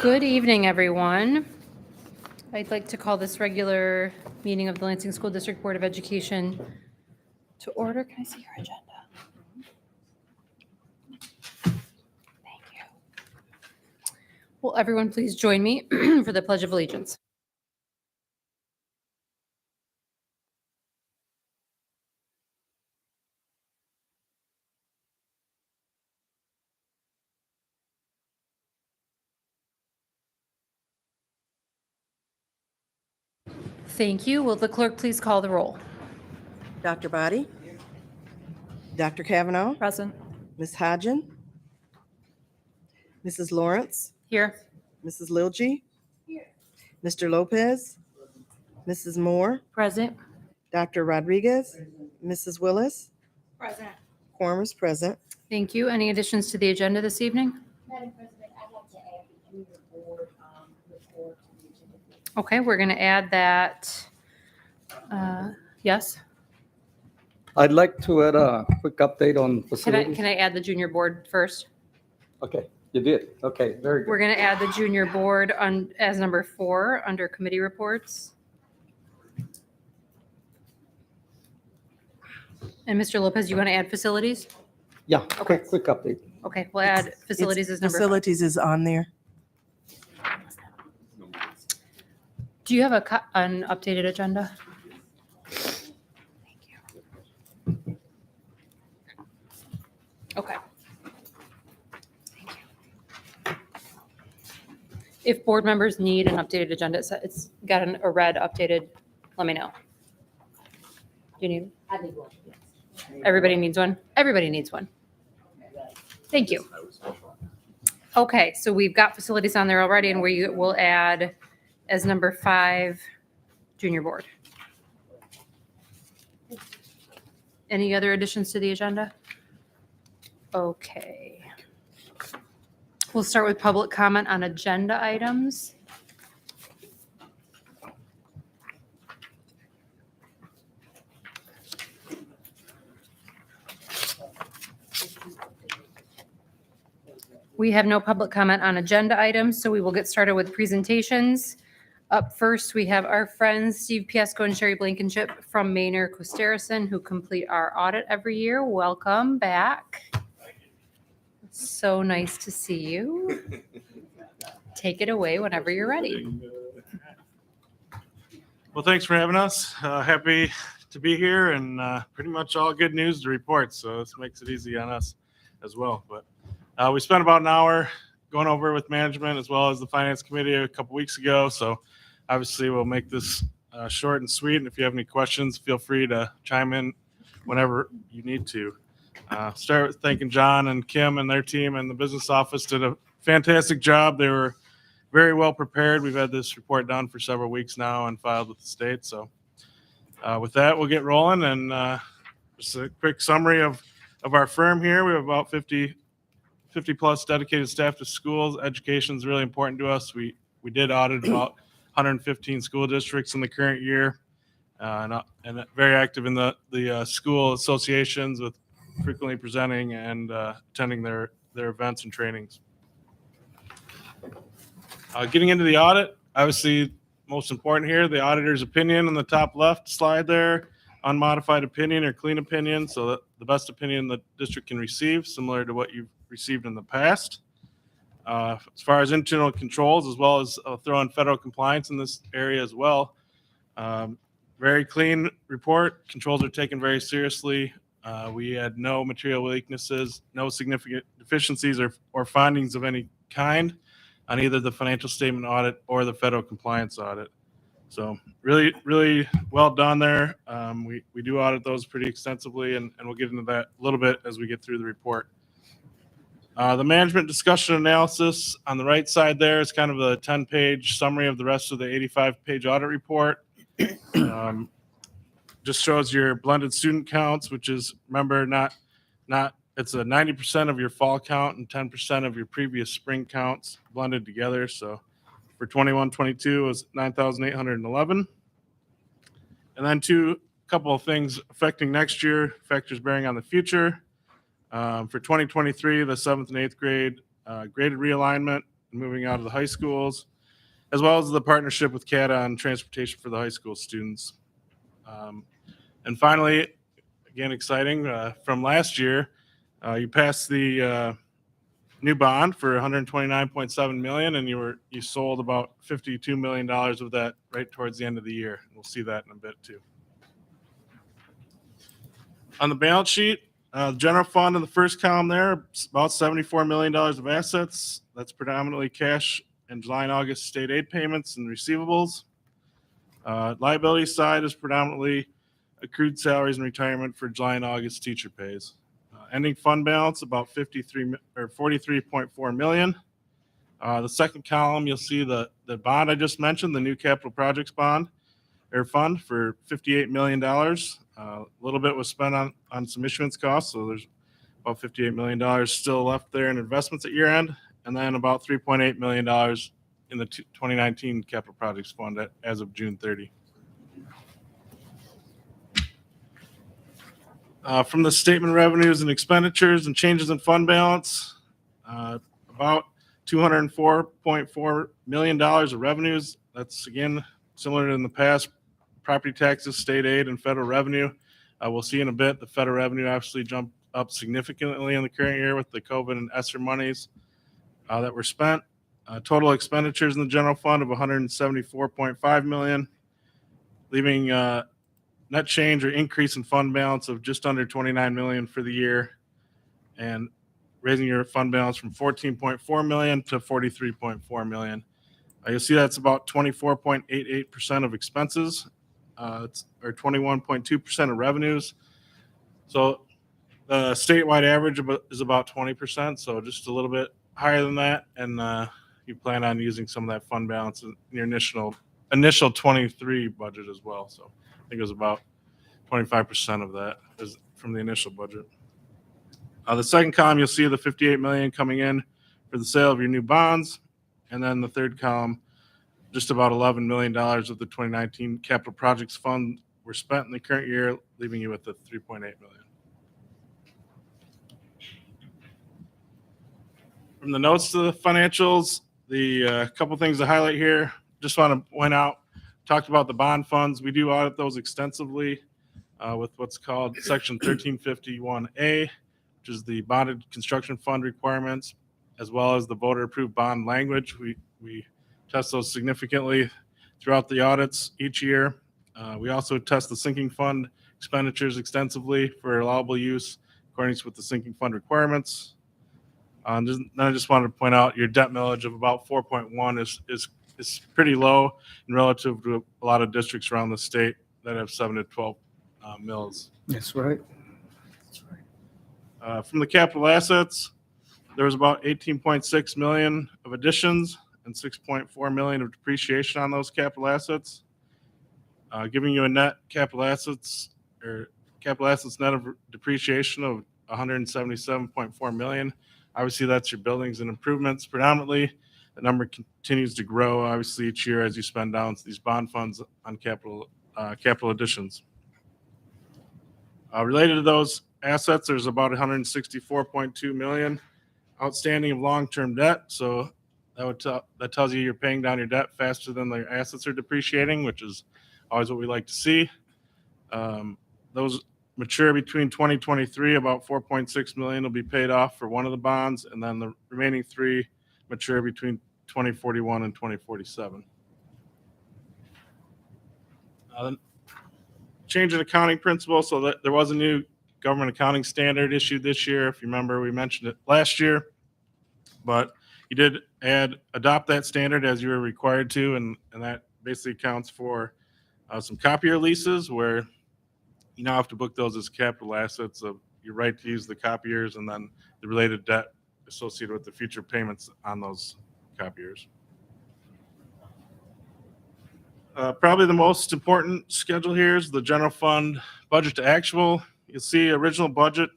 Good evening, everyone. I'd like to call this regular meeting of the Lansing School District Board of Education to order. Can I see your agenda? Thank you. Will everyone please join me for the Pledge of Allegiance? Thank you. Will the clerk please call the roll? Dr. Boddy? Dr. Kavanaugh? Present. Ms. Hodgen? Mrs. Lawrence? Here. Mrs. Lilgy? Mr. Lopez? Mrs. Moore? Present. Dr. Rodriguez? Mrs. Willis? Present. Quorum is present. Thank you. Any additions to the agenda this evening? Madam President, I'd like to add the junior board report to the agenda. Okay, we're going to add that. Yes. I'd like to add a quick update on facilities. Can I add the junior board first? Okay, you did. Okay, very good. We're going to add the junior board on as number 4 under committee reports. And Mr. Lopez, you want to add facilities? Yeah, quick update. Okay, we'll add facilities as number 5. Facilities is on there. Do you have an updated agenda? Thank you. Okay. Thank you. If board members need an updated agenda, it's got a red updated, let me know. Do you need? I need one. Yes. Everybody needs one? Everybody needs one. Thank you. Okay, so we've got facilities on there already, and we will add as number 5, junior board. Any other additions to the agenda? Okay. We'll start with public comment on agenda items. We have no public comment on agenda items, so we will get started with presentations. Up first, we have our friends Steve Piesco and Sherry Blankenship from Maynard Costerison, who complete our audit every year. Welcome back. So nice to see you. Take it away whenever you're ready. Well, thanks for having us. Happy to be here, and pretty much all good news to report. So this makes it easy on us as well. But we spent about an hour going over with management as well as the finance committee a couple weeks ago. So obviously we'll make this short and sweet. And if you have any questions, feel free to chime in whenever you need to. Start with thanking John and Kim and their team and the business office did a fantastic job. They were very well prepared. We've had this report done for several weeks now and filed with the state. So with that, we'll get rolling. And just a quick summary of our firm here. We have about 50 plus dedicated staff to schools. Education is really important to us. We did audit about 115 school districts in the current year, and very active in the school associations with frequently presenting and attending their events and trainings. Getting into the audit, obviously most important here, the auditor's opinion on the top left slide there, unmodified opinion or clean opinion, so that the best opinion the district can receive, similar to what you've received in the past. As far as internal controls, as well as throw in federal compliance in this area as well. Very clean report. Controls are taken very seriously. We had no material weaknesses, no significant deficiencies or findings of any kind on either the financial statement audit or the federal compliance audit. So really, really well done there. We do audit those pretty extensively, and we'll get into that a little bit as we get through the report. The management discussion analysis on the right side there is kind of a 10-page summary of the rest of the 85-page audit report. Just shows your blended student counts, which is, remember, it's a 90% of your fall count and 10% of your previous spring counts blended together. So for 21-22 it was 9,811. And then couple of things affecting next year, factors bearing on the future. For 2023, the 7th and 8th grade graded realignment and moving out of the high schools, as well as the partnership with CATA on transportation for the high school students. And finally, again, exciting, from last year, you passed the new bond for $129.7 million, and you sold about $52 million of that right towards the end of the year. We'll see that in a bit too. On the balance sheet, general fund in the first column there, about $74 million of assets. That's predominantly cash and July and August state aid payments and receivables. Liability side is predominantly accrued salaries and retirement for July and August teacher pays. Ending fund balance about 43.4 million. The second column, you'll see the bond I just mentioned, the new capital projects bond or fund for $58 million. A little bit was spent on some issuance costs, so there's about $58 million still left there in investments at year end, and then about $3.8 million in the 2019 capital projects fund as of June 30. From the statement of revenues and expenditures and changes in fund balance, about $204.4 million of revenues. That's, again, similar to in the past, property taxes, state aid, and federal revenue. We'll see in a bit the federal revenue actually jumped up significantly in the current year with the COVID and ESSER monies that were spent. Total expenditures in the general fund of $174.5 million, leaving net change or increase in fund balance of just under $29 million for the year, and raising your fund balance from $14.4 million to $43.4 million. You'll see that's about 24.88% of expenses, or 21.2% of revenues. So the statewide average is about 20%, so just a little bit higher than that. And you plan on using some of that fund balance in your initial 23 budget as well. So I think it was about 25% of that is from the initial budget. The second column, you'll see the $58 million coming in for the sale of your new bonds. And then the third column, just about $11 million of the 2019 capital projects fund were spent in the current year, leaving you with the $3.8 million. From the notes to the financials, the couple things to highlight here, just want to point out, talked about the bond funds. We do audit those extensively with what's called Section 1351A, which is the bonded construction fund requirements, as well as the voter approved bond language. We test those significantly throughout the audits each year. We also test the sinking fund expenditures extensively for allowable use according with the sinking fund requirements. Then I just wanted to point out your debt millage of about 4.1 is pretty low and relative to a lot of districts around the state that have 7 to 12 mills. That's right. From the capital assets, there was about 18.6 million of additions and 6.4 million of depreciation on those capital assets, giving you a net capital assets net of depreciation of 177.4 million. Obviously, that's your buildings and improvements predominantly. The number continues to grow, obviously, each year as you spend down these bond funds on capital additions. Related to those assets, there's about 164.2 million outstanding of long-term debt. So that tells you you're paying down your debt faster than the assets are depreciating, which is always what we like to see. Those mature between 2023, about 4.6 million will be paid off for one of the bonds, and then the remaining 3 mature between 2041 and 2047. Change in accounting principle, so that there was a new government accounting standard issued this year. If you remember, we mentioned it last year, but you did adopt that standard as you were required to, and that basically accounts for some copier leases where you now have to book those as capital assets of your right to use the copiers and then the related debt associated with the future payments on those copiers. Probably the most important schedule here is the general fund budget to actual. You'll see original budget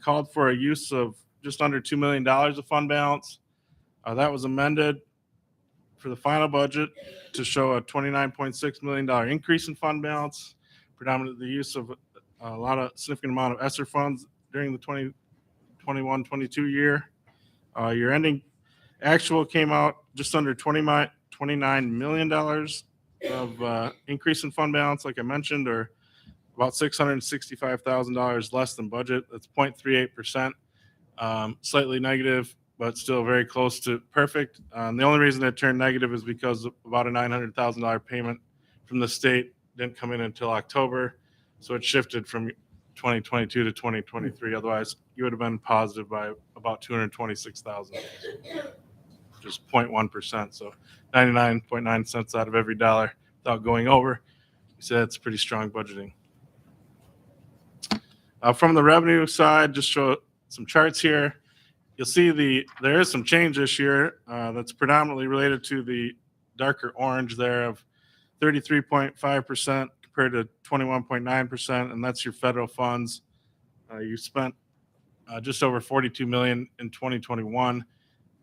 called for a use of just under $2 million of fund balance. That was amended for the final budget to show a $29.6 million increase in fund balance, predominantly the use of a significant amount of ESSER funds during the 2021-22 year. Your ending Actual came out just under $29 million of increase in fund balance, like I mentioned, or about $665,000 less than budget. That's 0.38%, slightly negative, but still very close to perfect. The only reason it turned negative is because about a $900,000 payment from the state didn't come in until October, so it shifted from 2022 to 2023. Otherwise, you would have been positive by about 226,000, just 0.1%. So 99.9 cents out of every dollar without going over. So that's pretty strong budgeting. From the revenue side, just show some charts here. You'll see there is some change this year that's predominantly related to the darker orange there of 33.5% compared to 21.9%, and that's your federal funds. You spent just over $42 million in 2021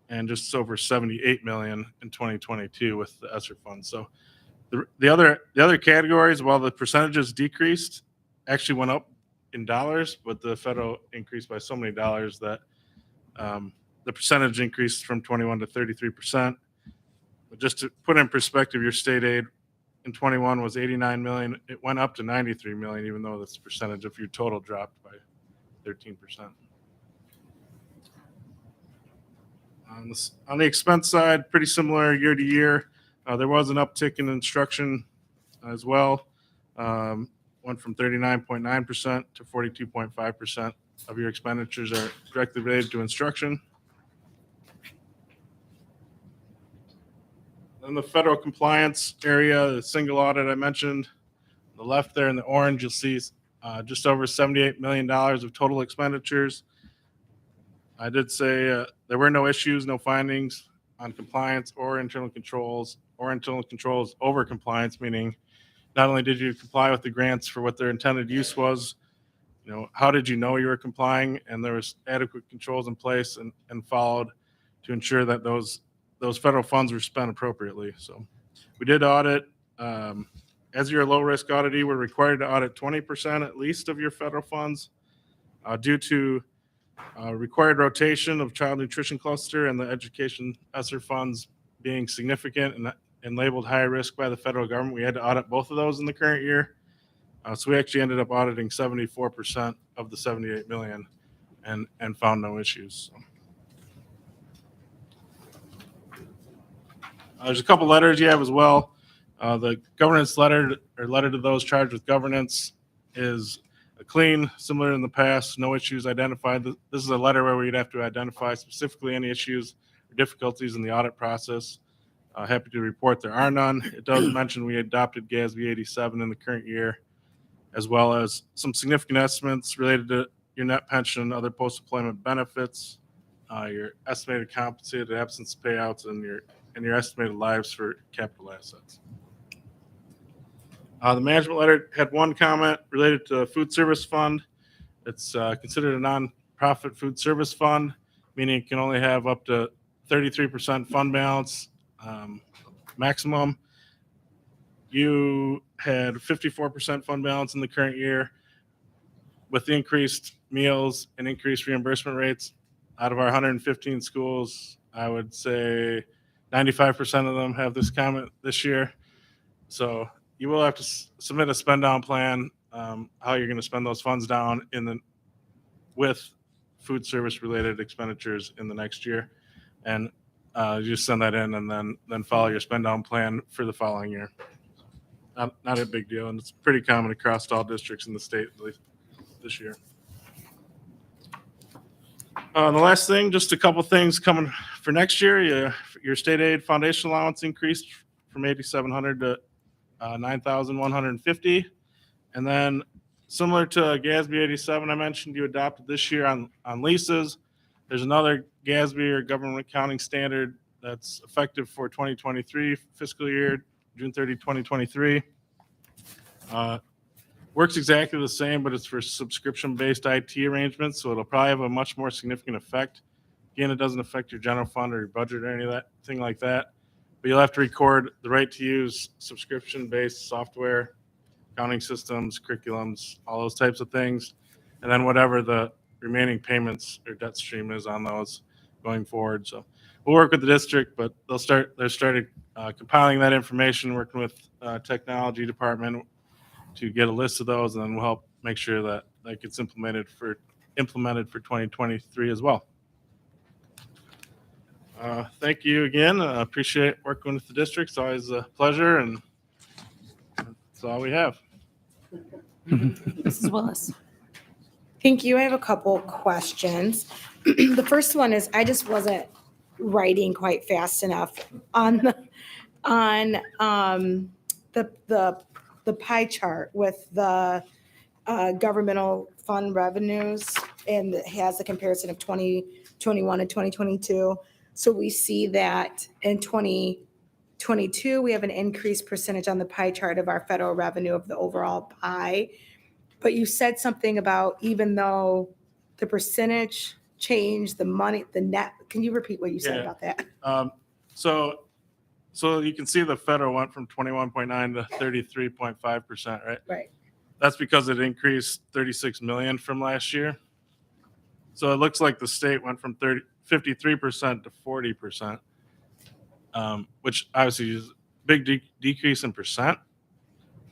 and just over $78 million in 2022 with the ESSER funds. So the other categories, while the percentages decreased, actually went up in dollars, but the federal increased by so many dollars that the percentage increased from 21 to 33%. But just to put in perspective, your state aid in 21 was 89 million. It went up to 93 million, even though this percentage of your total dropped by 13%. On the expense side, pretty similar year to year. There was an uptick in instruction as well. Went from 39.9% to 42.5% of your expenditures are directly related to instruction. In the federal compliance area, the single audit I mentioned, on the left there in the orange, you'll see just over $78 million of total expenditures. I did say there were no issues, no findings on compliance or internal controls over compliance, meaning not only did you comply with the grants for what their intended use was, how did you know you were complying? And there was adequate controls in place and followed to ensure that those federal funds were spent appropriately. So we did audit. As you're a low risk auditee, we're required to audit 20% at least of your federal funds due to required rotation of child nutrition cluster and the education ESSER funds being significant and labeled high risk by the federal government. We had to audit both of those in the current year. So we actually ended up auditing 74% of the 78 million and found no issues. So. There's a couple letters you have as well. The governance letter or letter to those charged with governance is clean, similar in the past, no issues identified. This is a letter where we'd have to identify specifically any issues or difficulties in the audit process. Happy to report there are none. It does mention we adopted GASB 87 in the current year, as well as some significant estimates related to your net pension, other post-employment benefits, your estimated compensated absence payouts, and your estimated lives for capital assets. The management letter had one comment related to food service fund. It's considered a nonprofit food service fund, meaning it can only have up to 33% fund balance maximum. You had 54% fund balance in the current year. With the increased meals and increased reimbursement rates, out of our 115 schools, I would say 95% of them have this comment this year. So you will have to submit a spend down plan, how you're going to spend those funds down with food service related expenditures in the next year. And you just send that in and then follow your spend down plan for the following year. Not a big deal, and it's pretty common across all districts in the state, at least this year. The last thing, just a couple things coming for next year. Your state aid foundation allowance increased from $8,700 to $9,150, and then similar to GASB 87 I mentioned, you adopted this year on leases. There's another GASB or government accounting standard that's effective for 2023 fiscal year, June 30, 2023. Works exactly the same, but it's for subscription-based IT arrangements, so it'll probably have a much more significant effect. Again, it doesn't affect your general fund or your budget or anything like that, but you'll have to record the right to use subscription-based software, accounting systems, curriculums, all those types of things, and then whatever the remaining payments or debt stream is on those going forward. So we'll work with the district, but they're started compiling that information, working with technology department to get a list of those, and then we'll help make sure that that gets implemented for 2023 as well. Thank you again. Appreciate working with the district. It's always a pleasure, and that's all we have. Mrs. Willis. Thank you. I have a couple questions. The first one is I just wasn't writing quite fast enough on the pie chart with the governmental fund revenues, and it has the comparison of 2021 and 2022. So we see that in 2022 we have an increased percentage on the pie chart of our federal revenue of the overall pie. But you said something about even though the percentage changed, the money, the net, can you repeat what you said Yeah. about that? So you can see the federal went from 21.9 to 33.5%, right? Right. That's because it increased 36 million from last year. So it looks like the state went from 53% to 40%, which obviously is a big decrease in percent.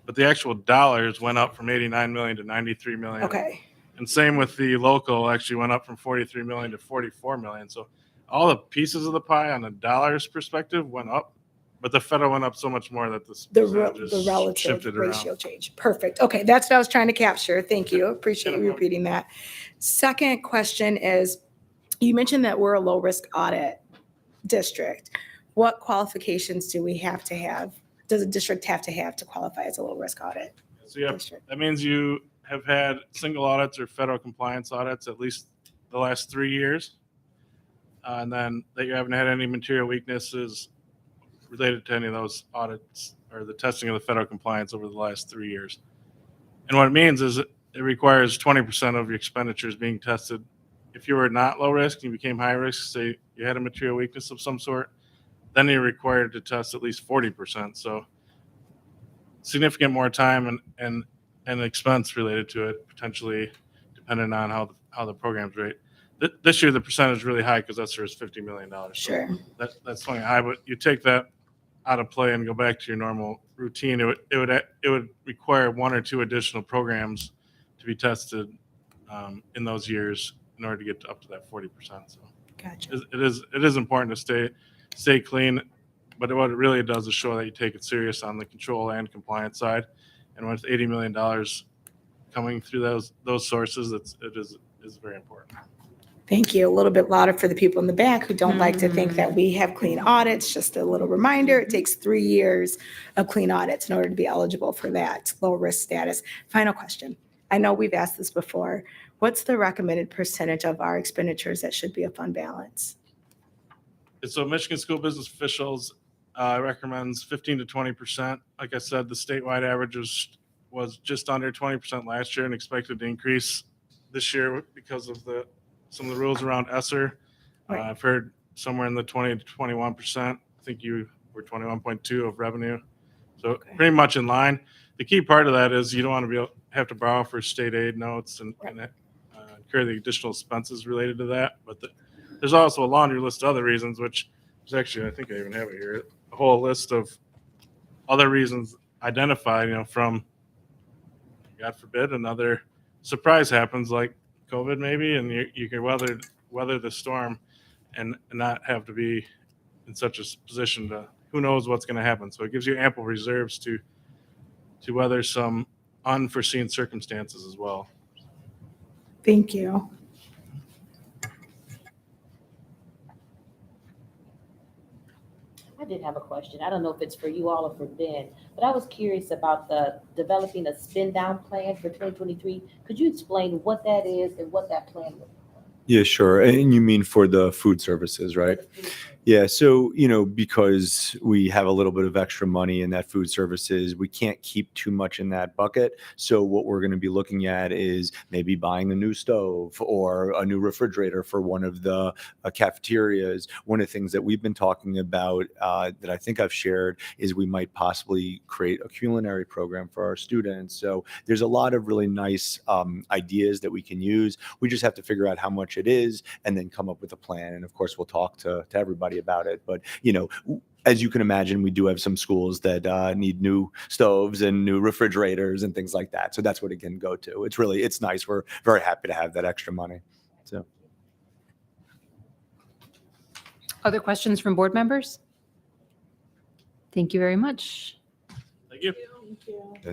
But the actual dollars went up from 89 million to 93 million. Okay. And same with the local, actually went up from 43 million to 44 million. So all the pieces of the pie on a dollars perspective went up, but the federal went up so much more that The percentages relative shifted ratio around. change. Perfect. Okay, that's what I was trying to capture. Thank you. Appreciate you repeating that. Second question is, you mentioned that we're a low-risk audit district. What qualifications do we have to have? Does a district have to qualify as a low-risk audit So yeah, district? that means you have had single audits or federal compliance audits at least the last 3 years. And then that you haven't had any material weaknesses related to any of those audits or the testing of the federal compliance over the last 3 years. And what it means is it requires 20% of your expenditures being tested. If you were not low risk, you became high risk, say you had a material weakness of some sort, then you're required to test at least 40%. So significant more time and expense related to it, potentially depending on how the program's rate. This year, the percentage is really high because ESSER is $50 million. So Sure. that's something high, but you take that out of play and go back to your normal routine, it would require 1 or 2 additional programs to be tested in those years in order to get up to that 40%. So Gotcha. it is important to stay clean, but what it really does is show that you take it serious on the control and compliance side. And with $80 million coming through those sources, it is very important. Thank you. A little bit louder for the people in the back who don't like to think that we have clean audits. Just a little reminder, it takes 3 years of clean audits in order to be eligible for that low risk status. Final question. I know we've asked this before. What's the recommended percentage of our expenditures that should be a fund balance? So Michigan School Business Officials recommends 15 to 20%. Like I said, the statewide average was just under 20% last year and expected to increase this year because of some of the rules around ESSER. Right. I've heard somewhere in the 20 to 21%. I think you were 21.2 of revenue. So pretty much in line. The key part of that is you don't want to have to borrow for state aid notes and incur the additional expenses related to that. But there's also a laundry list of other reasons, which is actually, I think I even have it here, a whole list of other reasons identified, from, God forbid, another surprise happens like COVID maybe, and you can weather the storm and not have to be in such a position to, who knows what's going to happen. So it gives you ample reserves to weather some unforeseen circumstances as well. Thank you. I did have a question. I don't know if it's for you all or for Ben, but I was curious about the developing a spin down plan for 2023. Could you explain what that is and what that plan looks Yeah, sure. And you mean for the food services, right? like? Yeah. So, because we have a little bit of extra money in that food services, we can't keep too much in that bucket. So what we're going to be looking at is maybe buying a new stove or a new refrigerator for one of the cafeterias. One of the things that we've been talking about that I think I've shared is we might possibly create a culinary program for our students. So there's a lot of really nice ideas that we can use. We just have to figure out how much it is and then come up with a plan. And of course, we'll talk to everybody happy about it. But, as you can imagine, we do have some schools that need new stoves and new refrigerators and things like that. So that's what it can go to. It's nice. We're very happy to have that extra money. So Other questions from board members? Thank you very much. Thank you.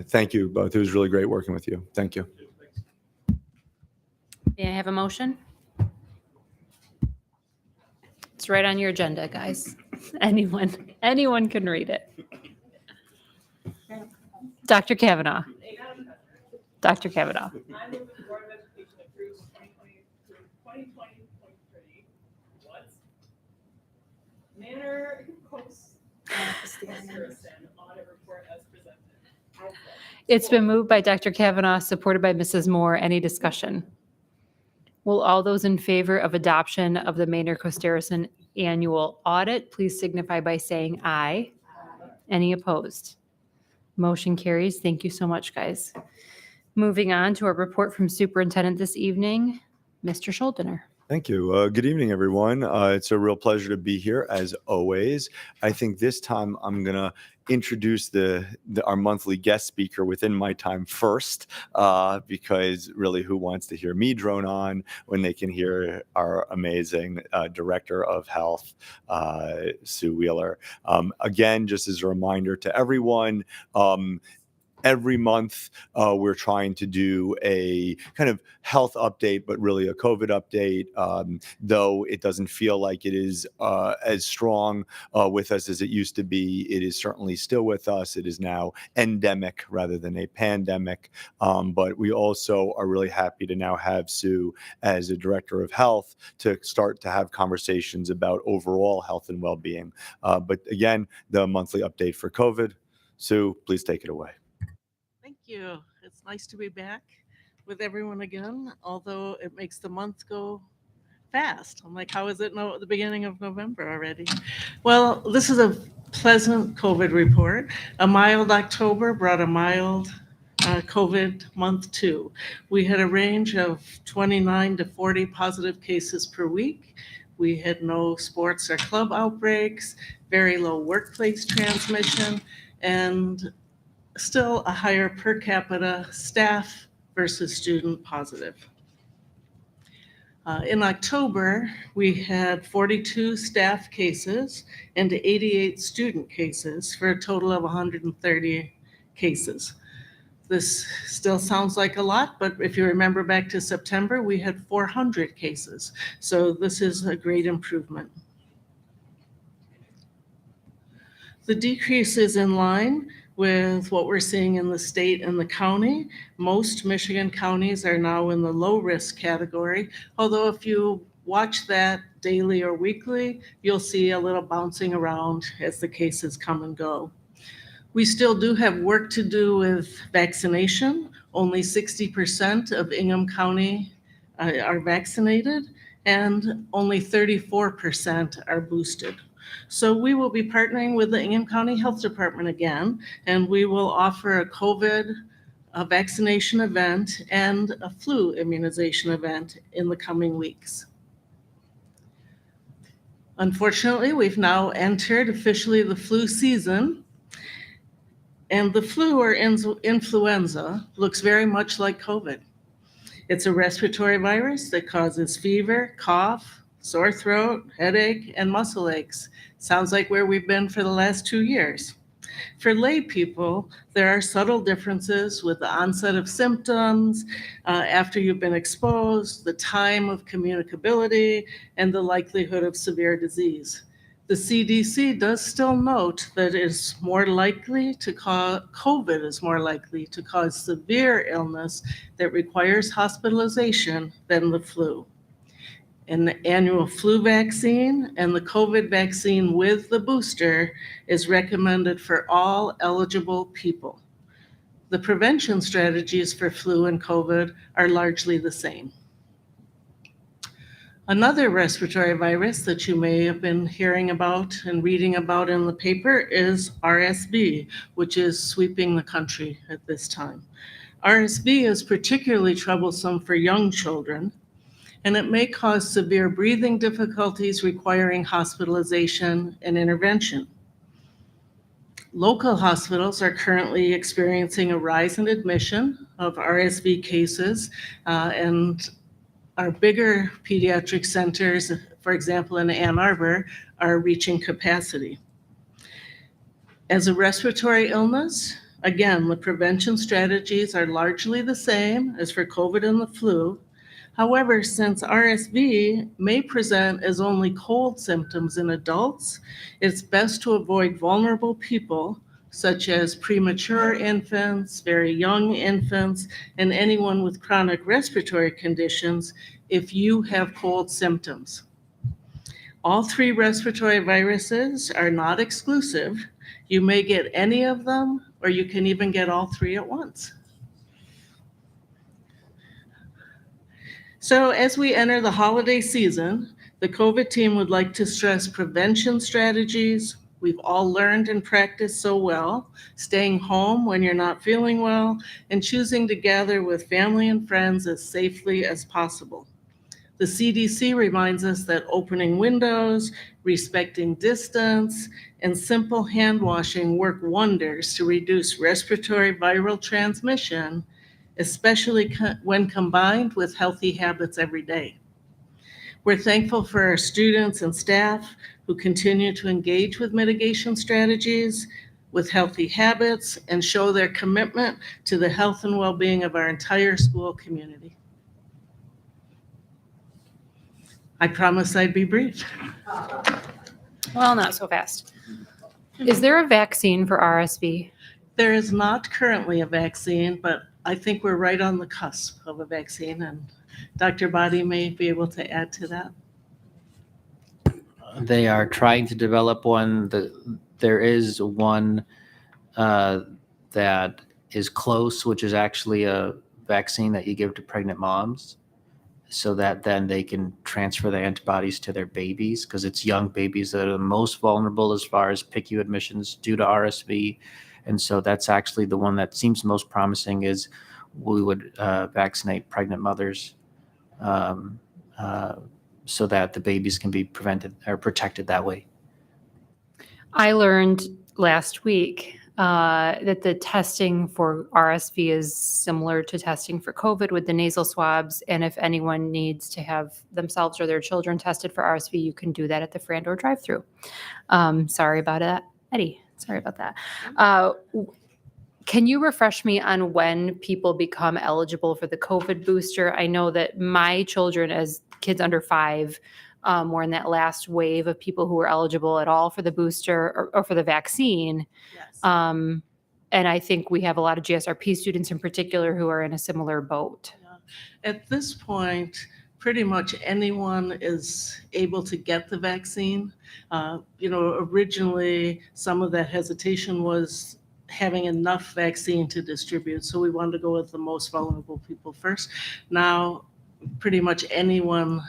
thank you both. It was really great working with you. Thank you. May I have a motion? It's right on your agenda, guys. Anyone can read it. Dr. Kavanaugh. Dr. Kavanaugh. I move the Board of Education approves 2020.3. What? Manor Coast audit report as presented. It's been moved by Dr. Kavanaugh, supported by Mrs. Moore. Any discussion? Will all those in favor of adoption of the Maynard Costerison annual audit, please signify by saying aye. Any opposed? Motion carries. Thank you so much, guys. Moving on to our report from superintendent this evening, Mr. Schuldiner. Thank you. Good evening, everyone. It's a real pleasure to be here, as always. I think this time I'm going to introduce our monthly guest speaker within my time first, because really, who wants to hear me drone on when they can hear our amazing Director of Health, Sue Wheeler. Again, just as a reminder to everyone, every month, we're trying to do a kind of health update, but really a COVID update. Though it doesn't feel like it is as strong with us as it used to be, it is certainly still with us. It is now endemic rather than a pandemic. But we also are really happy to now have Sue as a Director of Health to start to have conversations about overall health and well-being. But again, the monthly update for COVID. Sue, please take it away. Thank you. It's nice to be back with everyone again, although it makes the month go fast. I'm like, how is it the beginning of November already? Well, this is a pleasant COVID report. A mild October brought a mild COVID month too. We had a range of 29 to 40 positive cases per week. We had no sports or club outbreaks, very low workplace transmission, and still a higher per capita staff versus student positive. In October, we had 42 staff cases and 88 student cases for a total of 130 cases. This still sounds like a lot, but if you remember back to September, we had 400 cases. So this is a great improvement. The decrease is in line with what we're seeing in the state and the county. Most Michigan counties are now in the low risk category, although if you watch that daily or weekly, you'll see a little bouncing around as the cases come and go. We still do have work to do with vaccination. Only 60% of Ingham County are vaccinated, and only 34% are boosted. So we will be partnering with the Ingham County Health Department again, and we will offer a COVID vaccination event and a flu immunization event in the coming weeks. Unfortunately, we've now entered officially the flu season, and the flu or influenza looks very much like COVID. It's a respiratory virus that causes fever, cough, sore throat, headache, and muscle aches. Sounds like where we've been for the last 2 years. For lay people, there are subtle differences with the onset of symptoms, after you've been exposed, the time of communicability, and the likelihood of severe disease. The CDC does still note that COVID is more likely to cause severe illness that requires hospitalization than the flu. And the annual flu vaccine and the COVID vaccine with the booster is recommended for all eligible people. The prevention strategies for flu and COVID are largely the same. Another respiratory virus that you may have been hearing about and reading about in the paper is RSV, which is sweeping the country at this time. RSV is particularly troublesome for young children. and it may cause severe breathing difficulties requiring hospitalization and intervention. Local hospitals are currently experiencing a rise in admission of RSV cases, and our bigger pediatric centers, for example, in Ann Arbor, are reaching capacity. As a respiratory illness, again, the prevention strategies are largely the same as for COVID and the flu. However, since RSV may present as only cold symptoms in adults, it's best to avoid vulnerable people such as premature infants, very young infants, and anyone with chronic respiratory conditions if you have cold symptoms. All 3 respiratory viruses are not exclusive. You may get any of them, or you can even get all 3 at once. So as we enter the holiday season, the COVID team would like to stress prevention strategies we've all learned and practiced so well, staying home when you're not feeling well, and choosing to gather with family and friends as safely as possible. The CDC reminds us that opening windows, respecting distance, and simple hand washing work wonders to reduce respiratory viral transmission, especially when combined with healthy habits every day. We're thankful for our students and staff who continue to engage with mitigation strategies, with healthy habits, and show their commitment to the health and well-being of our entire school community. I promise I'd be brief. Well, not so fast. Is there a vaccine for RSV? There is not currently a vaccine, but I think we're right on the cusp of a vaccine, and Dr. Body may be able to add to that. They are trying to develop one. There is one that is close, which is actually a vaccine that you give to pregnant moms so that then they can transfer the antibodies to their babies, because it's young babies that are the most vulnerable as far as PICU admissions due to RSV. And so that's actually the one that seems most promising, is we would vaccinate pregnant mothers so that the babies can be prevented or protected that way. I learned last week that the testing for RSV is similar to testing for COVID with the nasal swabs. And if anyone needs to have themselves or their children tested for RSV, you can do that at the Frandor drive-thru. Sorry about that, Eddie. Sorry about that. Can you refresh me on when people become eligible for the COVID booster? I know that my children, as kids under 5, were in that last wave of people who were eligible at all for the booster or for the vaccine. Yes. And I think we have a lot of GSRP students in particular who are in a similar boat. At this point, pretty much anyone is able to get the vaccine. Originally, some of that hesitation was having enough vaccine to distribute. So we wanted to go with the most vulnerable people first. Now, pretty much anyone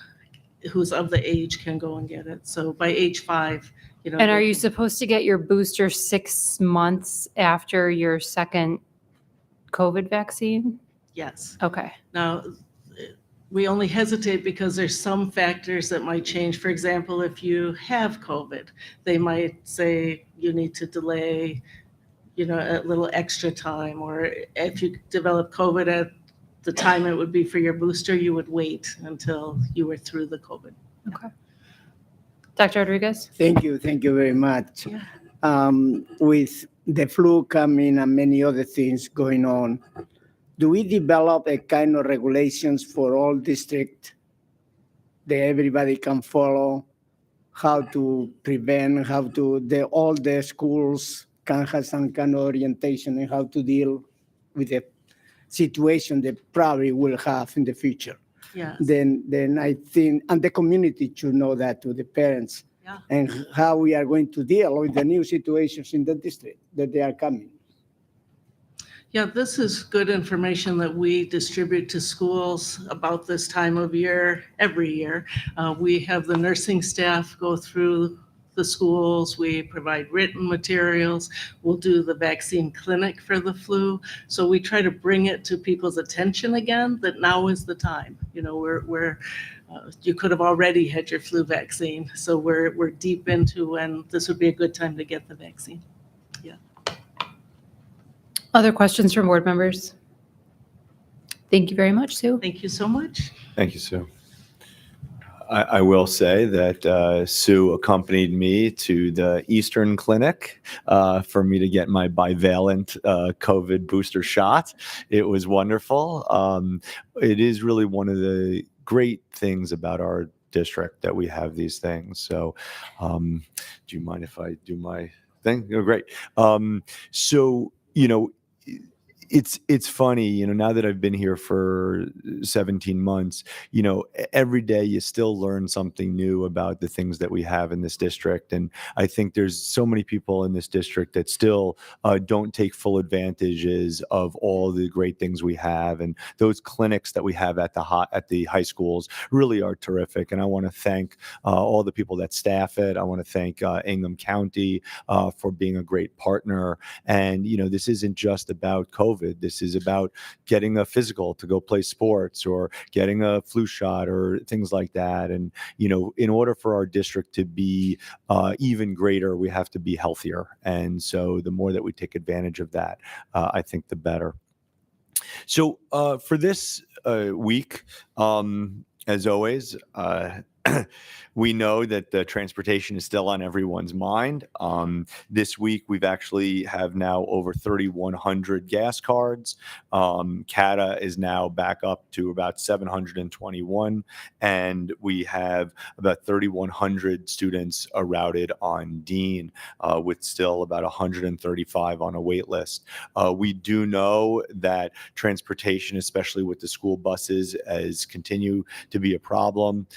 who's of the age can go and get it. So by age 5, And are you supposed to get your booster 6 months after your second COVID vaccine? Yes. Okay. Now, we only hesitate because there's some factors that might change. For example, if you have COVID, they might say you need to delay, a little extra time. Or if you develop COVID at the time it would be for your booster, you would wait until you were through the COVID. Okay. Dr. Rodriguez? Thank you very much. Yeah. With the flu coming and many other things going on, do we develop a kind of regulations for all districts that everybody can follow, how to prevent, all the schools can have some kind of orientation and how to deal with the situation they probably will have in the future? Yes. Then I think, and the community should know that to the parents, Yeah. and how we are going to deal with the new situations in the district that they are coming. Yeah, this is good information that we distribute to schools about this time of year, every year. We have the nursing staff go through the schools. We provide written materials. We'll do the vaccine clinic for the flu. So we try to bring it to people's attention again that now is the time. You know, you could have already had your flu vaccine. So we're deep into when this would be a good time to get the vaccine. Other questions from board members? Thank you very much, Sue. Thank you so much. Thank you, Sue. I will say that Sue accompanied me to the Eastern Clinic for me to get my bivalent COVID booster shot. It was wonderful. It is really one of the great things about our district that we have these things. So do you mind if I do my thing? Oh, great. So, you know, it's funny, you know, now that I've been here for 17 months, you know, every day you still learn something new about the things that we have in this district. And I think there's so many people in this district that still don't take full advantages of all the great things we have. And those clinics that we have at the high schools really are terrific. And I want to thank all the people that staff it. I want to thank Ingham County for being a great partner. And, you know, this isn't just about COVID. This is about getting a physical to go play sports or getting a flu shot or things like that. And, you know, in order for our district to be even greater, we have to be healthier. And so the more that we take advantage of that, I think the better. So for this week, as always, we know that the transportation is still on everyone's mind. This week, we've actually have now over 3,100 gas cards. CATA is now back up to about 721, and we have about 3,100 students routed on Dean, with still about 135 on a wait list. We do know that transportation, especially with the school buses, has continued to be a problem.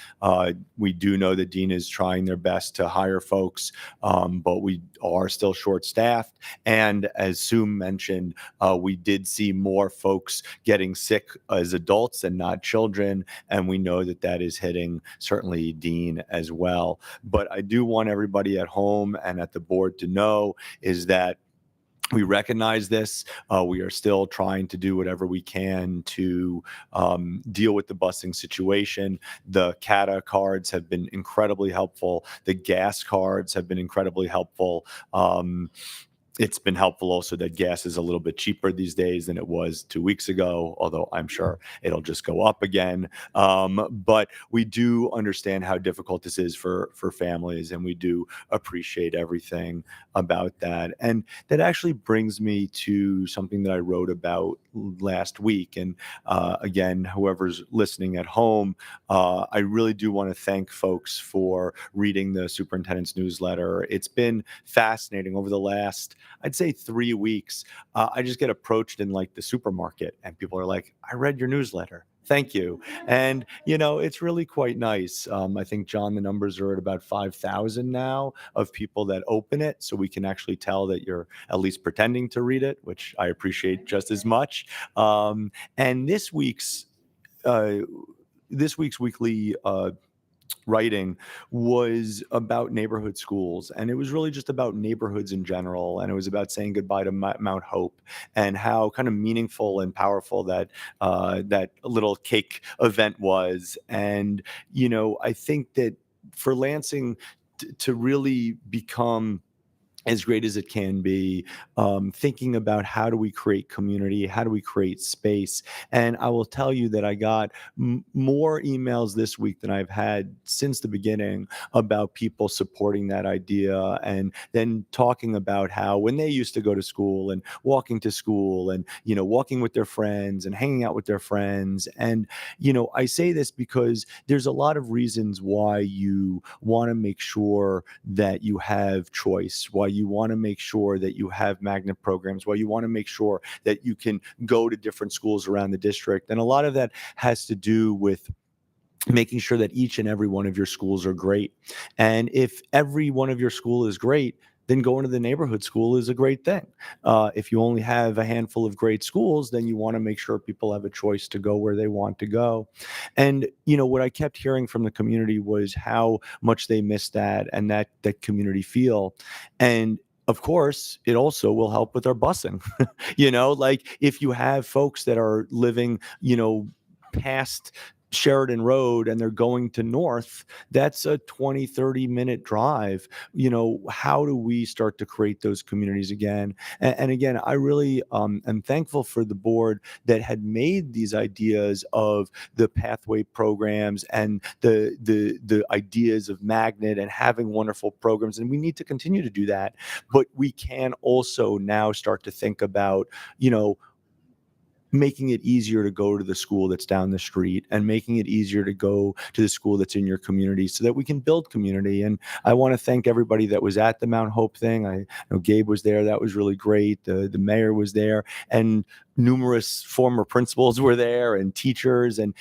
We do know that Dean is trying their best to hire folks, but we are still short-staffed. And as Sue mentioned, we did see more folks getting sick as adults and not children, and we know that that is hitting certainly Dean as well. But I do want everybody at home and at the board to know is that we recognize this. We are still trying to do whatever we can to deal with the busing situation. The CATA cards have been incredibly helpful. The gas cards have been incredibly helpful. It's been helpful also that gas is a little bit cheaper these days than it was 2 weeks ago, although I'm sure it'll just go up again. But we do understand how difficult this is for families, and we do appreciate everything about that. And that actually brings me to something that I wrote about last week. And again, whoever's listening at home, I really do want to thank folks for reading the superintendent's newsletter. It's been fascinating over the last, I'd say 3 weeks. I just get approached in like the supermarket and people are like, I read your newsletter. Thank you. And, you know, it's really quite nice. I think, John, the numbers are at about 5,000 now of people that open it. So we can actually tell that you're at least pretending to read it, which I appreciate just as much. And this week's weekly writing was about neighborhood schools, and it was really just about neighborhoods in general, and it was about saying goodbye to Mount Hope and how kind of meaningful and powerful that that little cake event was. And you know, I think that for Lansing to really become as great as it can be, thinking about how do we create community, how do we create space. And I will tell you that I got more emails this week than I've had since the beginning about people supporting that idea, and then talking about how when they used to go to school and walking to school and, you know, walking with their friends and hanging out with their friends. And, you know, I say this because there's a lot of reasons why you want to make sure that you have choice, why you want to make sure that you have magnet programs, why you want to make sure that you can go to different schools around the district. And a lot of that has to do with making sure that each and every one of your schools are great. And if every one of your school is great, then going to the neighborhood school is a great thing. If you only have a handful of great schools, then you want to make sure people have a choice to go where they want to go. And, what I kept hearing from the community was how much they missed that and that community feel. And of course, it also will help with our busing. Like if you have folks that are living, past Sheridan Road and they're going to North, that's a 20, 30-minute drive. How do we start to create those communities again? And again, I really am thankful for the board that had made these ideas of the pathway programs and the ideas of magnet and having wonderful programs. And we need to continue to do that. But we can also now start to think about, making it easier to go to the school that's down the street and making it easier to go to the school that's in your community so that we can build community. And I want to thank everybody that was at the Mount Hope thing. I know Gabe was there. That was really great. The mayor was there, and numerous former principals were there, and teachers, and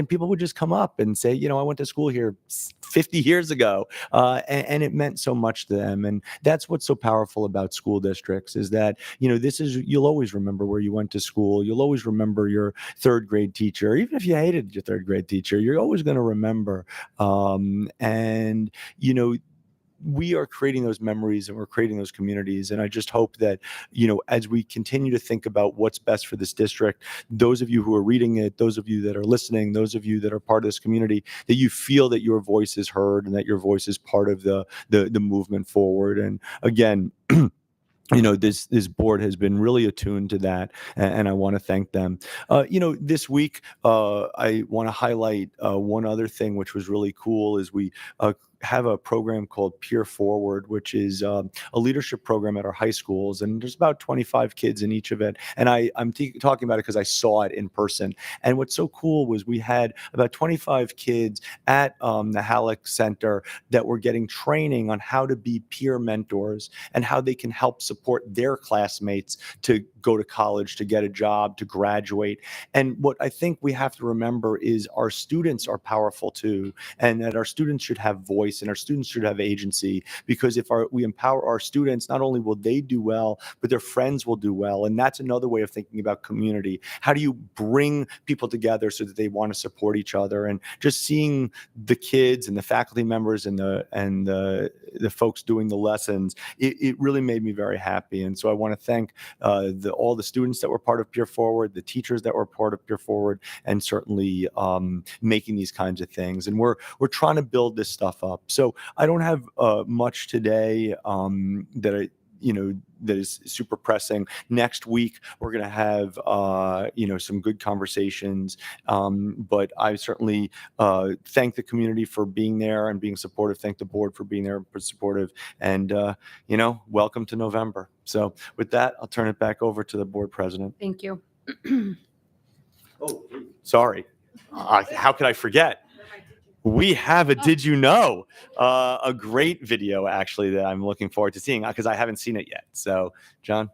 people would just come up and say, I went to school here 50 years ago, and it meant so much to them. And that's what's so powerful about school districts is that you'll always remember where you went to school. You'll always remember your third grade teacher, even if you hated your third grade teacher. You're always going to remember. We are creating those memories and we're creating those communities. And I just hope that, as we continue to think about what's best for this district, those of you who are reading it, those of you that are listening, those of you that are part of this community, that you feel that your voice is heard and that your voice is part of the movement forward. And again, this board has been really attuned to that, and I want to thank them. This week, I want to highlight one other thing, which was really cool, is we have a program called Peer Forward, which is a leadership program at our high schools, and there's about 25 kids in each of it. And I'm talking about it because I saw it in person. And what's so cool was we had about 25 kids at the Halleck Center that were getting training on how to be peer mentors and how they can help support their classmates to go to college, to get a job, to graduate. And what I think we have to remember is our students are powerful too, and that our students should have voice and our students should have agency, because if we empower our students, not only will they do well, but their friends will do well. And that's another way of thinking about community. How do you bring people together so that they want to support each other? And just seeing the kids and the faculty members and the folks doing the lessons, it really made me very happy. And so I want to thank all the students that were part of Peer Forward, the teachers that were part of Peer Forward, and certainly making these kinds of things. And we're trying to build this stuff up. So I don't have much today that is super pressing. Next week, we're going to have, some good conversations. But I certainly thank the community for being there and being supportive. Thank the board for being there and supportive. And, welcome to November. So with that, I'll turn it back over to the board president. Thank you. Oh, sorry. How could I forget? We have a Did You Know? A great video, actually, that I'm looking forward to seeing because I haven't seen it yet. So, John?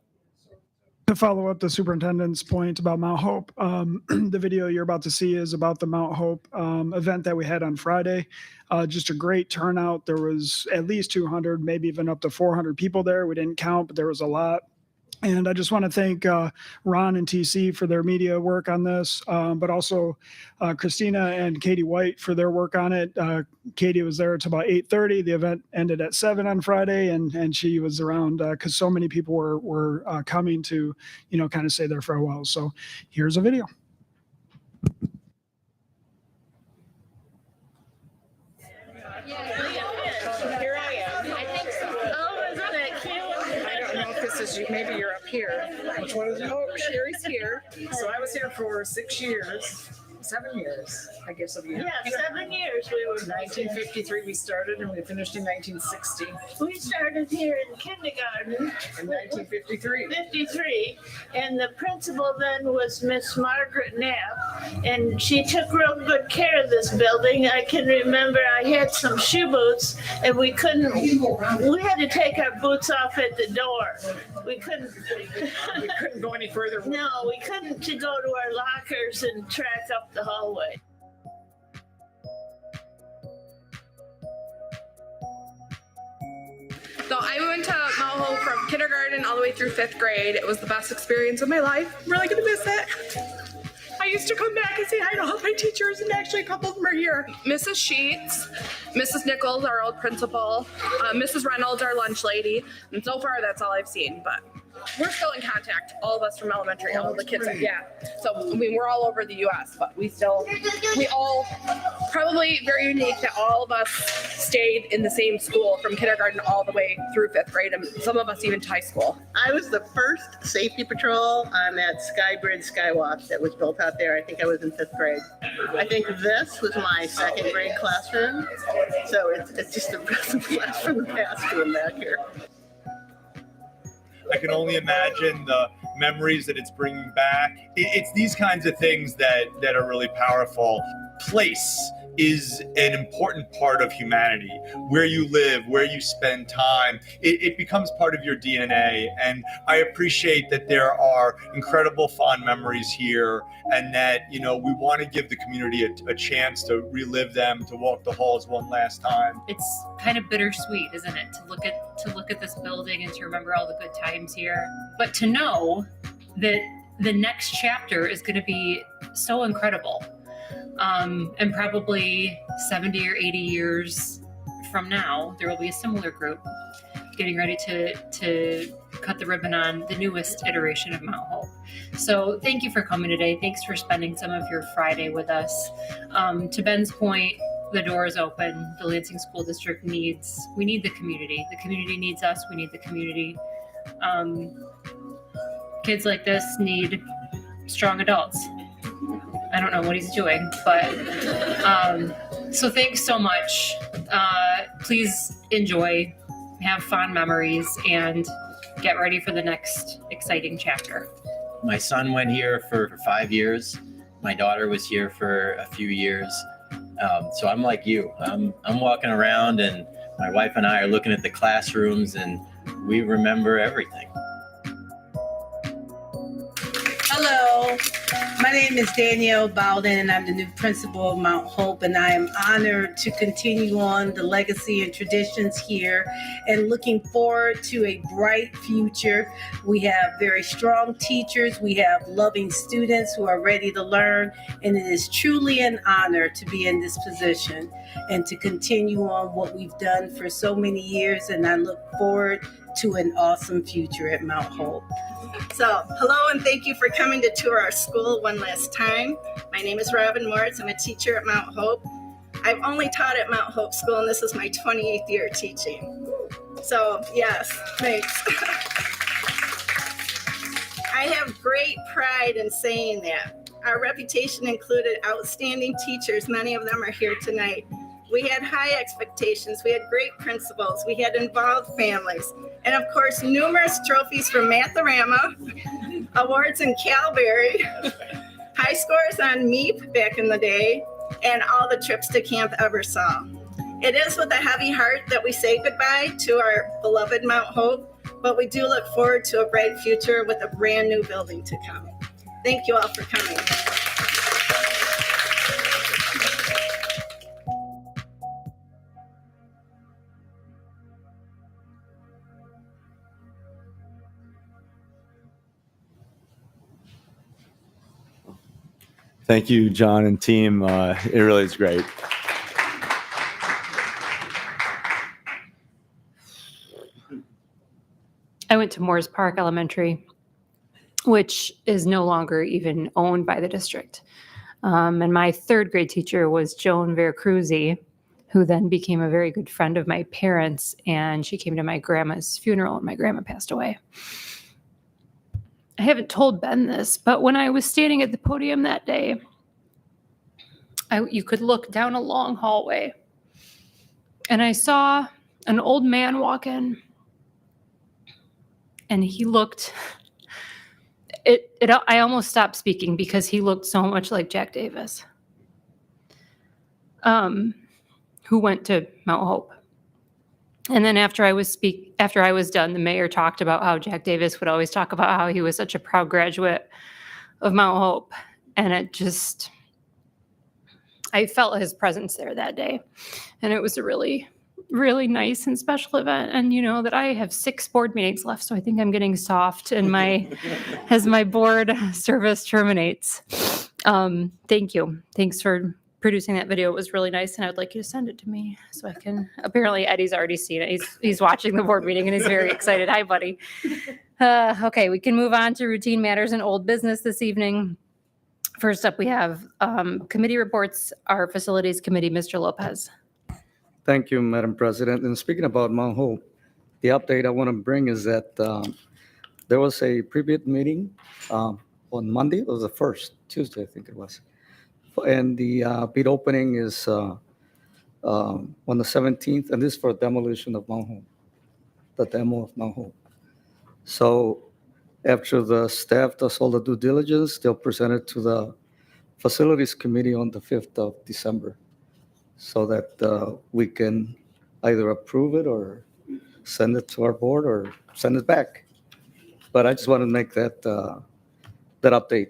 To follow up the superintendent's point about Mount Hope, the video you're about to see is about the Mount Hope event that we had on Friday. Just a great turnout. There was at least 200, maybe even up to 400 people there. We didn't count, but there was a lot. And I just want to thank Ron and TC for their media work on this, but also Christina and Katie White for their work on it. Katie was there until about 8:30. The event ended at 7 on Friday, and she was around because so many people were coming to, kind of say their farewells. So here's a video. Here I am. I think so. Oh, isn't that cute? I don't know if this is you. Maybe you're up here. Which one is it? Oh, Sherry's here. So I was here for 6 years. 7 years, I guess, of you. Yeah, 7 years we were. 1953 we started and we finished in 1960. We started here in kindergarten. In 1953. 53, and the principal then was Miss Margaret Knapp, and she took real good care of this building. I can remember I had some shoe boots, and we had to take our boots off at the door. We couldn't go any further. No, we couldn't to go to our lockers and track up the hallway. So I went to Mount Hope from kindergarten all the way through 5th grade. It was the best experience of my life. I'm really gonna miss it. I used to come back and say hi to all my teachers, and actually a couple of them are here. Mrs. Sheets, Mrs. Nichols, our old principal, Mrs. Reynolds, our lunch lady, and so far that's all I've seen, but we're still in contact, all of us from elementary, all the kids, yeah. So, I mean, we're all over the US, but we all, probably very unique that all of us stayed in the same school from kindergarten all the way through 5th grade, and some of us even to high school. I was the first safety patrol on that Skybridge Skywalk that was built out there. I think I was in 5th grade. I think this was my 2nd grade classroom. So it's just a blast from the past coming back here. I can only imagine the memories that it's bringing back. It's these kinds of things that are really powerful. Place is an important part of humanity. Where you live, where you spend time, it becomes part of your DNA. And I appreciate that there are incredible fond memories here, and that, you know, we want to give the community a chance to relive them, to walk the halls one last time. It's kind of bittersweet, isn't it, to look at this building and to remember all the good times here, but to know that the next chapter is going to be so incredible. And probably 70 or 80 years from now, there will be a similar group getting ready to cut the ribbon on the newest iteration of Mount Hope. So thank you for coming today. Thanks for spending some of your Friday with us. To Ben's point, the door is open. The Lansing School District we need the community. The community needs us. We need the community. Kids like this need strong adults. I don't know what he's doing, but so thanks so much. Please enjoy, have fond memories, and get ready for the next exciting chapter. My son went here for 5 years. My daughter was here for a few years. So I'm like you. I'm walking around, and my wife and I are looking at the classrooms, and we remember everything. Hello, my name is Danielle Bowden, and I'm the new principal of Mount Hope, and I am honored to continue on the legacy and traditions here and looking forward to a bright future. We have very strong teachers. We have loving students who are ready to learn, and it is truly an honor to be in this position and to continue on what we've done for so many years, and I look forward to an awesome future at Mount Hope. So, hello and thank you for coming to tour our school one last time. My name is Robin Moritz. I'm a teacher at Mount Hope. I've only taught at Mount Hope School, and this is my 28th year teaching. So, yes, thanks. I have great pride in saying that. Our reputation included outstanding teachers. Many of them are here tonight. We had high expectations. We had great principals. We had involved families. And of course, numerous trophies from Mathorama, awards in Calvary, high scores on MEEP back in the day, and all the trips to Camp Ebersol. It is with a heavy heart that we say goodbye to our beloved Mount Hope, but we do look forward to a bright future with a brand new building to come. Thank you all for coming. Thank you, John and team. It really is great. I went to Moores Park Elementary, which is no longer even owned by the district. And my 3rd grade teacher was Joan Veracruzzi, who then became a very good friend of my parents. And she came to my grandma's funeral, and my grandma passed away. I haven't told Ben this, but when I was standing at the podium that day, you could look down a long hallway, and I saw an old man walk in, and he looked, I almost stopped speaking because he looked so much like Jack Davis, who went to Mount Hope. And then after I was done, the mayor talked about how Jack Davis would always talk about how he was such a proud graduate of Mount Hope. And I felt his presence there that day. And it was a really really nice and special event. And you know that I have 6 board meetings left, so I think I'm getting soft in my as my board service terminates. Thank you. Thanks for producing that video. It was really nice, and I'd like you to send it to me so I can. Apparently, Eddie's already seen it. He's watching the board meeting and he's very excited. Hi, buddy. Okay, we can move on to routine matters and old business this evening. First up, we have committee reports. Our facilities committee, Mr. Lopez. Thank you, Madam President. And speaking about Mount Hope, the update I want to bring is that there was a pre-bid meeting on Monday. It was the first, Tuesday, I think it was. And the bid opening is on the 17th, and this is for demolition of Mount Hope, the demo of Mount Hope. So after the staff does all the due diligence, they'll present it to the facilities committee on the 5th of December so that we can either approve it or send it to our board or send it back. But I just want to make that update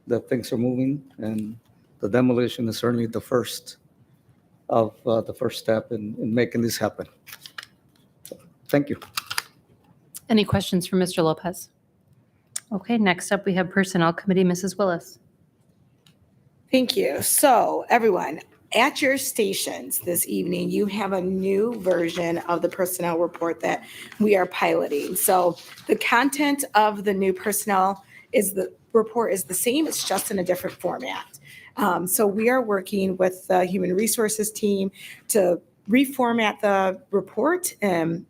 that things are moving, and the demolition is certainly the first step in making this happen. Thank you. Any questions for Mr. Lopez? Okay, next up we have Personnel Committee, Mrs. Willis. Thank you. So everyone, at your stations this evening, you have a new version of the personnel report that we are piloting. So the content of the new personnel report is the same, it's just in a different format. So we are working with the human resources team to reformat the report and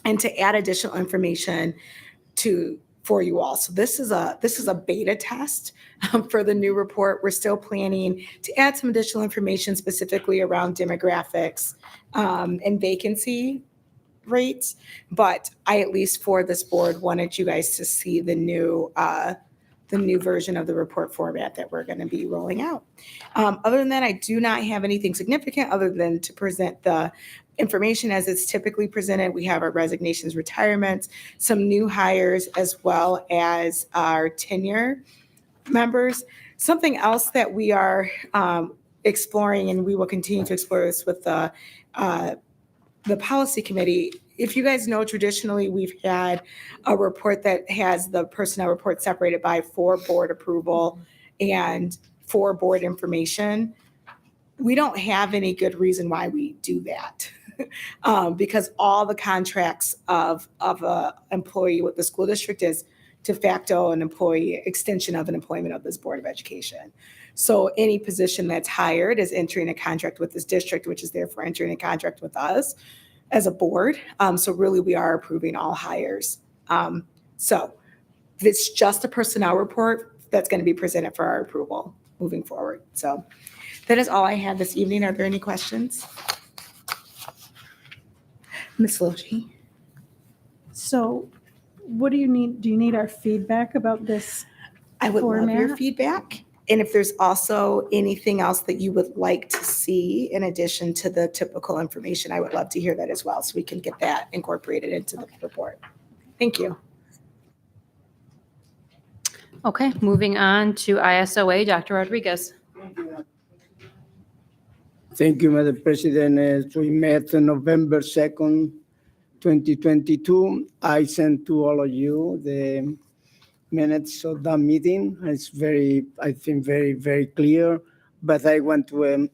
to add additional information for you all. So this is a beta test for the new report. We're still planning to add some additional information specifically around demographics and vacancy rates. But I, at least for this board, wanted you guys to see the new version of the report format that we're going to be rolling out. Other than that, I do not have anything significant other than to present the information as it's typically presented. We have our resignations, retirements, some new hires, as well as our tenure members. Something else that we are exploring, and we will continue to explore this with the policy committee. If you guys know, traditionally, we've had a report that has the personnel report separated by for board approval and for board information. We don't have any good reason why we do that. Because all the contracts of an employee with the school district is de facto an employee extension of an employment of this Board of Education. So any position that's hired is entering a contract with this district, which is therefore entering a contract with us as a board. So really we are approving all hires. So it's just a personnel report that's going to be presented for our approval moving forward. So that is all I have this evening. Are there any questions? Ms. Logie. So what do you need? Do you need our feedback about this I would love your format? feedback. And if there's also anything else that you would like to see in addition to the typical information, I would love to hear that as well, so we can get that incorporated into the report. Thank you. Okay, moving on to ISOA, Dr. Rodriguez. Thank you, Madam President. As we met on November 2nd, 2022, I sent to all of you the minutes of that meeting. It's I think, very clear, but I want to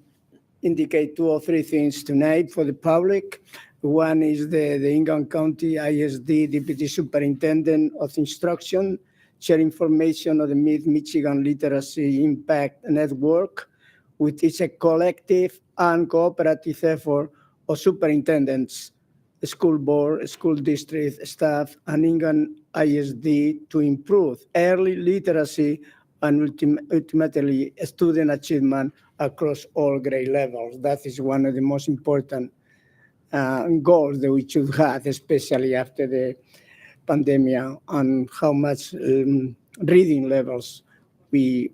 indicate 2 or 3 things tonight for the public. One is the Ingham County ISD Deputy Superintendent of Instruction share information of the Mid-Michigan Literacy Impact Network, which is a collective and cooperative effort of superintendents, the school board, school district staff, and Ingham ISD to improve early literacy and ultimately student achievement across all grade levels. That is one of the most important goals that we should have, especially after the pandemic, on how much reading levels we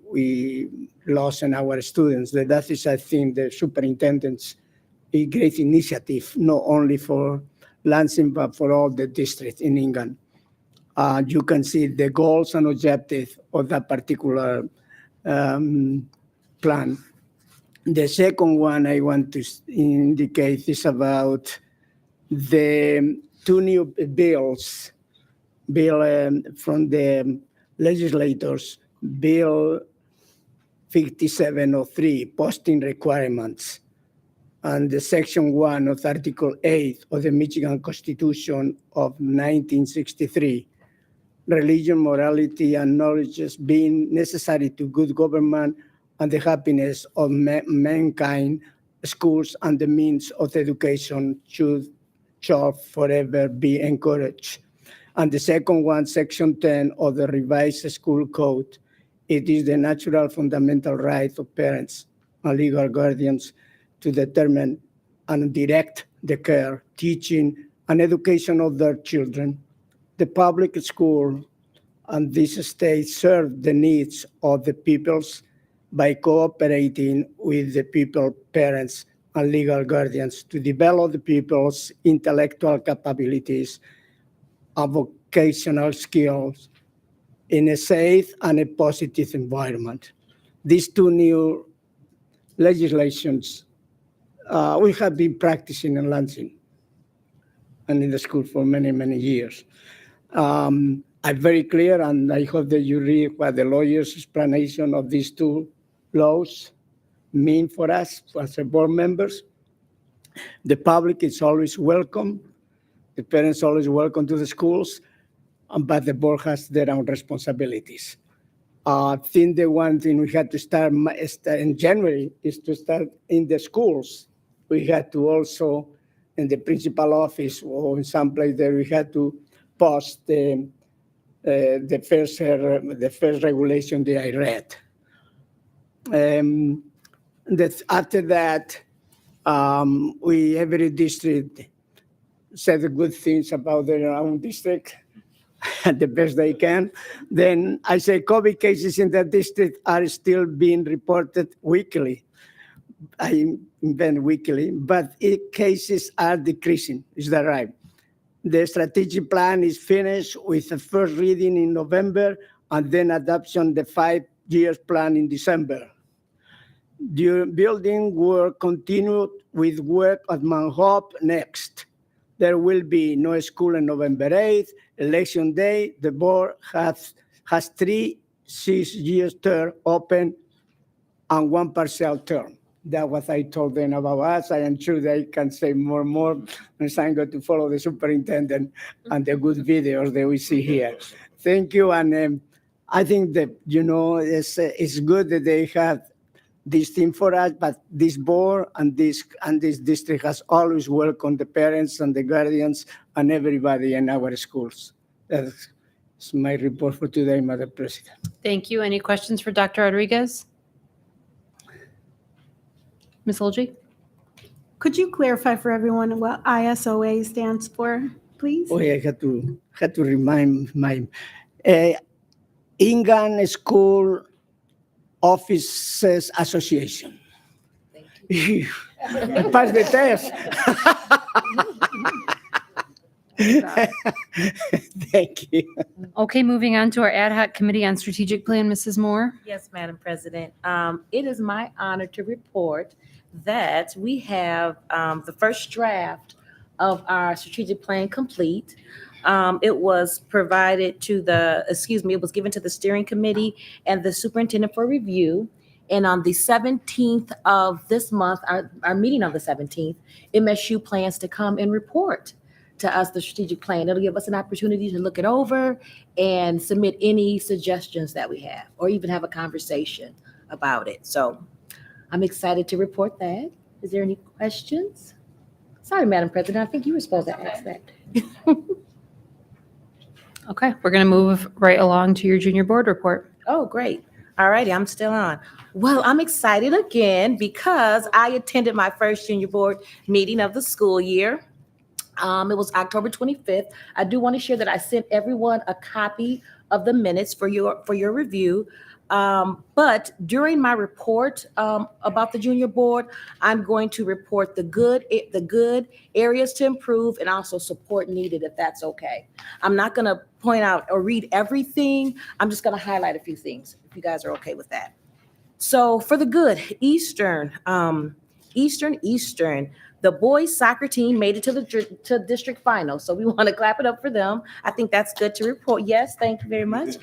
lost in our students. That is, I think, the superintendent's a great initiative, not only for Lansing, but for all the districts in England. You can see the goals and objectives of that particular plan. The second one I want to indicate is about The two new bills, from the legislators, Bill 5703, posting requirements, and the Section 1 of Article 8 of the Michigan Constitution of 1963, religion, morality, and knowledge as being necessary to good government and the happiness of mankind, schools and the means of education shall forever be encouraged. And the second one, Section 10 of the revised school code, it is the natural fundamental right of parents and legal guardians to determine and direct the care, teaching, and education of their children. The public school and this state serve the needs of the peoples by cooperating with the people, parents, and legal guardians to develop the people's intellectual capabilities and vocational skills in a safe and a positive environment. These two new legislations we have been practicing in Lansing and in the school for many, many years. I'm very clear, and I hope that you read what the lawyer's explanation of these two laws mean for us as board members. The public is always welcome. The parents are always welcome to the schools, but the board has their own responsibilities. I think the one thing we had to start in January is to start in the schools. We had to also, in the principal office or in some place there, we had to post the first regulation that I read. After that, every district said good things about their own district the best they can. Then I say COVID cases in the district are still being reported weekly. I invent weekly, but cases are decreasing. Is that right? The strategic plan is finished with the first reading in November and then adoption the 5-year plan in December. The building work continued with work at Mount Hope next. There will be no school on November 8th, election day. The board has 3 6-year term open and 1 partial term. That's what I told them about us. I am sure they can say more. And I'm going to follow the superintendent and the good videos that we see here. Thank you. And I think that, it's good that they have this thing for us, but this board and this district has always welcomed the parents and the guardians and everybody in our schools. That's my report for today, Madam President. Thank you. Any questions for Dr. Rodriguez? Ms. Olgi? Could you clarify for everyone what ISOA stands for, please? Oh, yeah, I had to remind my Ingan School Officers Association. Pass the test. Thank you. Okay, moving on to our ad hoc committee on strategic plan, Mrs. Moore. Yes, Madam President. It is my honor to report that we have the first draft of our strategic plan complete. It was provided to it was given to the steering committee and the superintendent for review. And on the 17th of this month, our meeting on the 17th, MSU plans to come and report to us the strategic plan. It'll give us an opportunity to look it over and submit any suggestions that we have, or even have a conversation about it. So I'm excited to report that. Is there any questions? Sorry, Madam President, I think you were supposed to ask that. Okay, we're going to move right along to your junior board report. Oh, great. All righty, I'm still on. Well, I'm excited again because I attended my first junior board meeting of the school year. It was October 25th. I do want to share that I sent everyone a copy of the minutes for your review. But during my report about the junior board, I'm going to report the good areas to improve and also support needed, if that's okay. I'm not going to point out or read everything. I'm just going to highlight a few things, if you guys are okay with that. So for the good, Eastern Eastern. The boys soccer team made it to to district final, so we want to clap it up for them. I think that's good to report. Yes, thank you very much.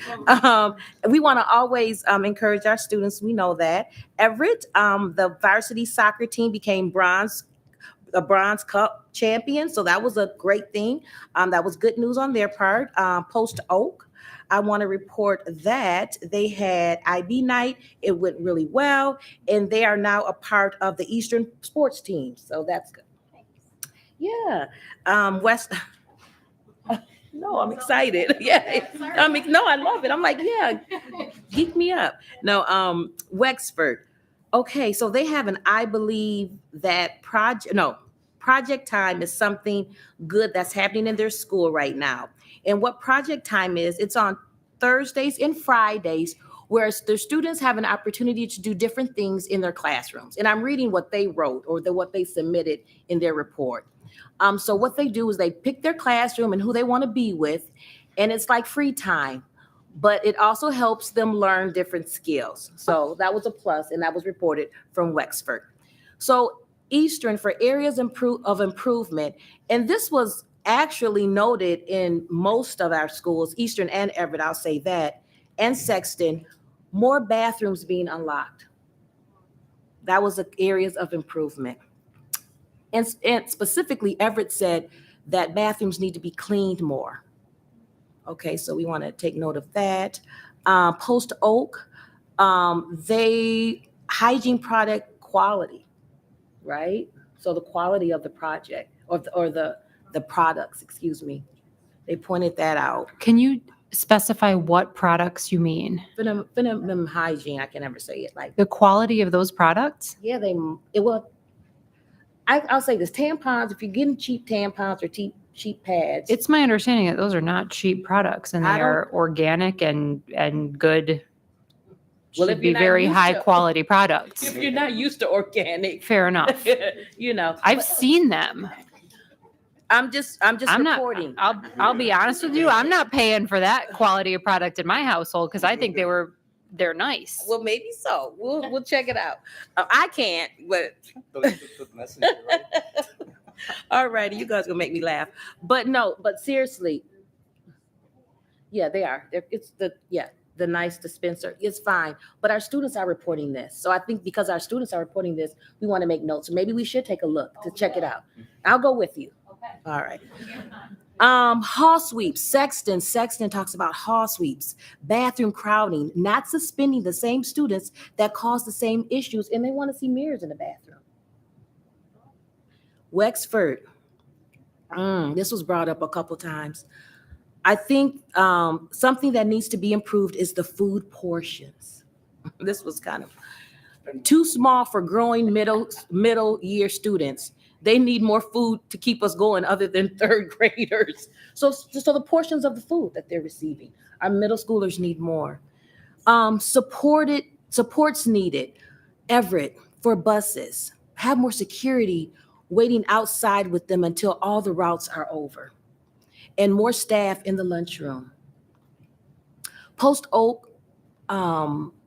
We want to always encourage our students. We know that. Everett, the varsity soccer team became a bronze cup champion, so that was a great thing. That was good news on their part. Post Oak, I want to report that they had IB night. It went really well, and they are now a part of the Eastern sports team. So that's good. Yeah. West. No, I'm excited. Yeah. No, I love it. I'm like, yeah, geek me up. No, Wexford. Okay, so they have an I believe that project time is something good that's happening in their school right now. And what project time is, it's on Thursdays and Fridays, where the students have an opportunity to do different things in their classrooms. And I'm reading what they wrote or what they submitted in their report. So what they do is they pick their classroom and who they want to be with, and it's like free time, but it also helps them learn different skills. So that was a plus, and that was reported from Wexford. So Eastern, for areas of improvement, and this was actually noted in most of our schools, Eastern and Everett, I'll say that, and Sexton, more bathrooms being unlocked. That was the areas of improvement. And specifically, Everett said that bathrooms need to be cleaned more. Okay, so we want to take note of that. Post Oak, hygiene product quality, right? So the quality of the project or the products, excuse me. They pointed that out. Can you specify what products you mean? Venom hygiene, I can never say it like the quality of those products. Yeah, I'll say this: tampons. If you're getting cheap tampons or cheap pads, It's my understanding that those are not cheap products and they are organic and good. Well, Should if be you're not very used high to- quality products. if you're not used to organic, Fair enough. I've seen them. I'm just reporting. I'll be honest with you. I'm not paying for that quality of product in my household because I think they're nice. Well, maybe so. We'll check it out. I can't, but all righty, you guys gonna make me laugh. But seriously, yeah, they are. It's the nice dispenser. It's fine, but our students are reporting this. So I think because our students are reporting this, we want to make notes. So maybe we should take a look to check it out. I'll go with you. All right. Hall sweeps. Sexton talks about hall sweeps, bathroom crowding, not suspending the same students that cause the same issues, and they want to see mirrors in the bathroom. Wexford. This was brought up a couple times. I think something that needs to be improved is the food portions. This was kind of too small for growing middle year students. They need more food to keep us going other than third graders. So the portions of the food that they're receiving, our middle schoolers need more. Supports needed. Everett, for buses, have more security waiting outside with them until all the routes are over. And more staff in the lunchroom. Post Oak,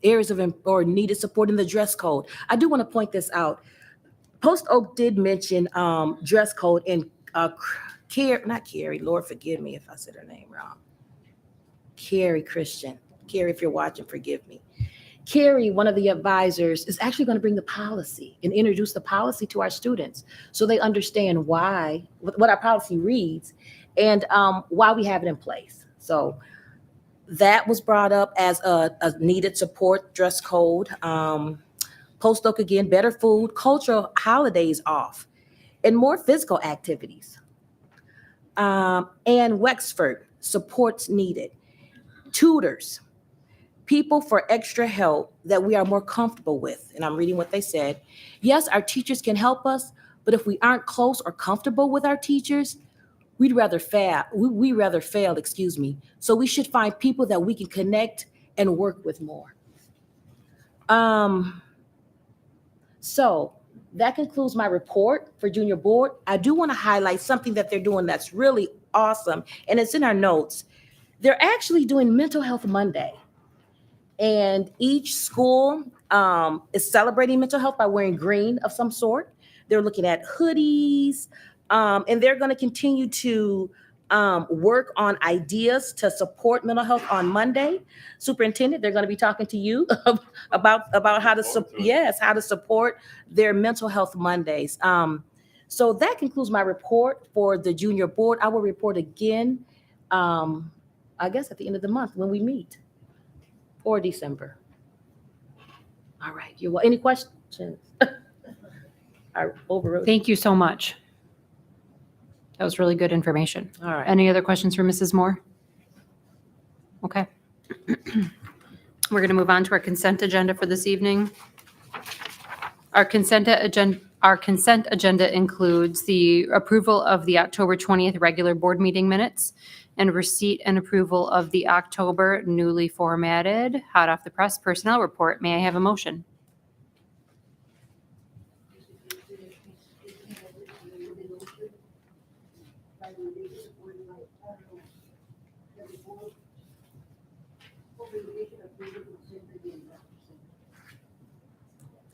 areas or needed support in the dress code. I do want to point this out. Post Oak did mention dress code and not Carrie, Lord forgive me if I said her name wrong. Carrie Christian. Carrie, if you're watching, forgive me. Carrie, one of the advisors, is actually going to bring the policy and introduce the policy to our students so they understand what our policy reads and why we have it in place. So that was brought up as a needed support dress code. Post Oak again, better food, cultural holidays off, and more physical activities. And Wexford, supports needed. Tutors, people for extra help that we are more comfortable with. And I'm reading what they said. Yes, our teachers can help us, but if we aren't close or comfortable with our teachers, we'd rather fail. We rather fail, excuse me. So we should find people that we can connect and work with more. So that concludes my report for junior board. I do want to highlight something that they're doing that's really awesome, and it's in our notes. They're actually doing Mental Health Monday. And each school is celebrating mental health by wearing green of some sort. They're looking at hoodies, and they're going to continue to work on ideas to support mental health on Monday. Superintendent, they're going to be talking to you about how to how to support their mental health Mondays. So that concludes my report for the junior board. I will report again, I guess at the end of the month when we meet, or December. All right. Any questions? I overrode. Thank you so much. That was really good information. All right. Any other questions for Mrs. Moore? Okay. We're going to move on to our consent agenda for this evening. Our consent agenda includes the approval of the October 20th regular board meeting minutes and receipt and approval of the October newly formatted, hot off the press personnel report. May I have a motion?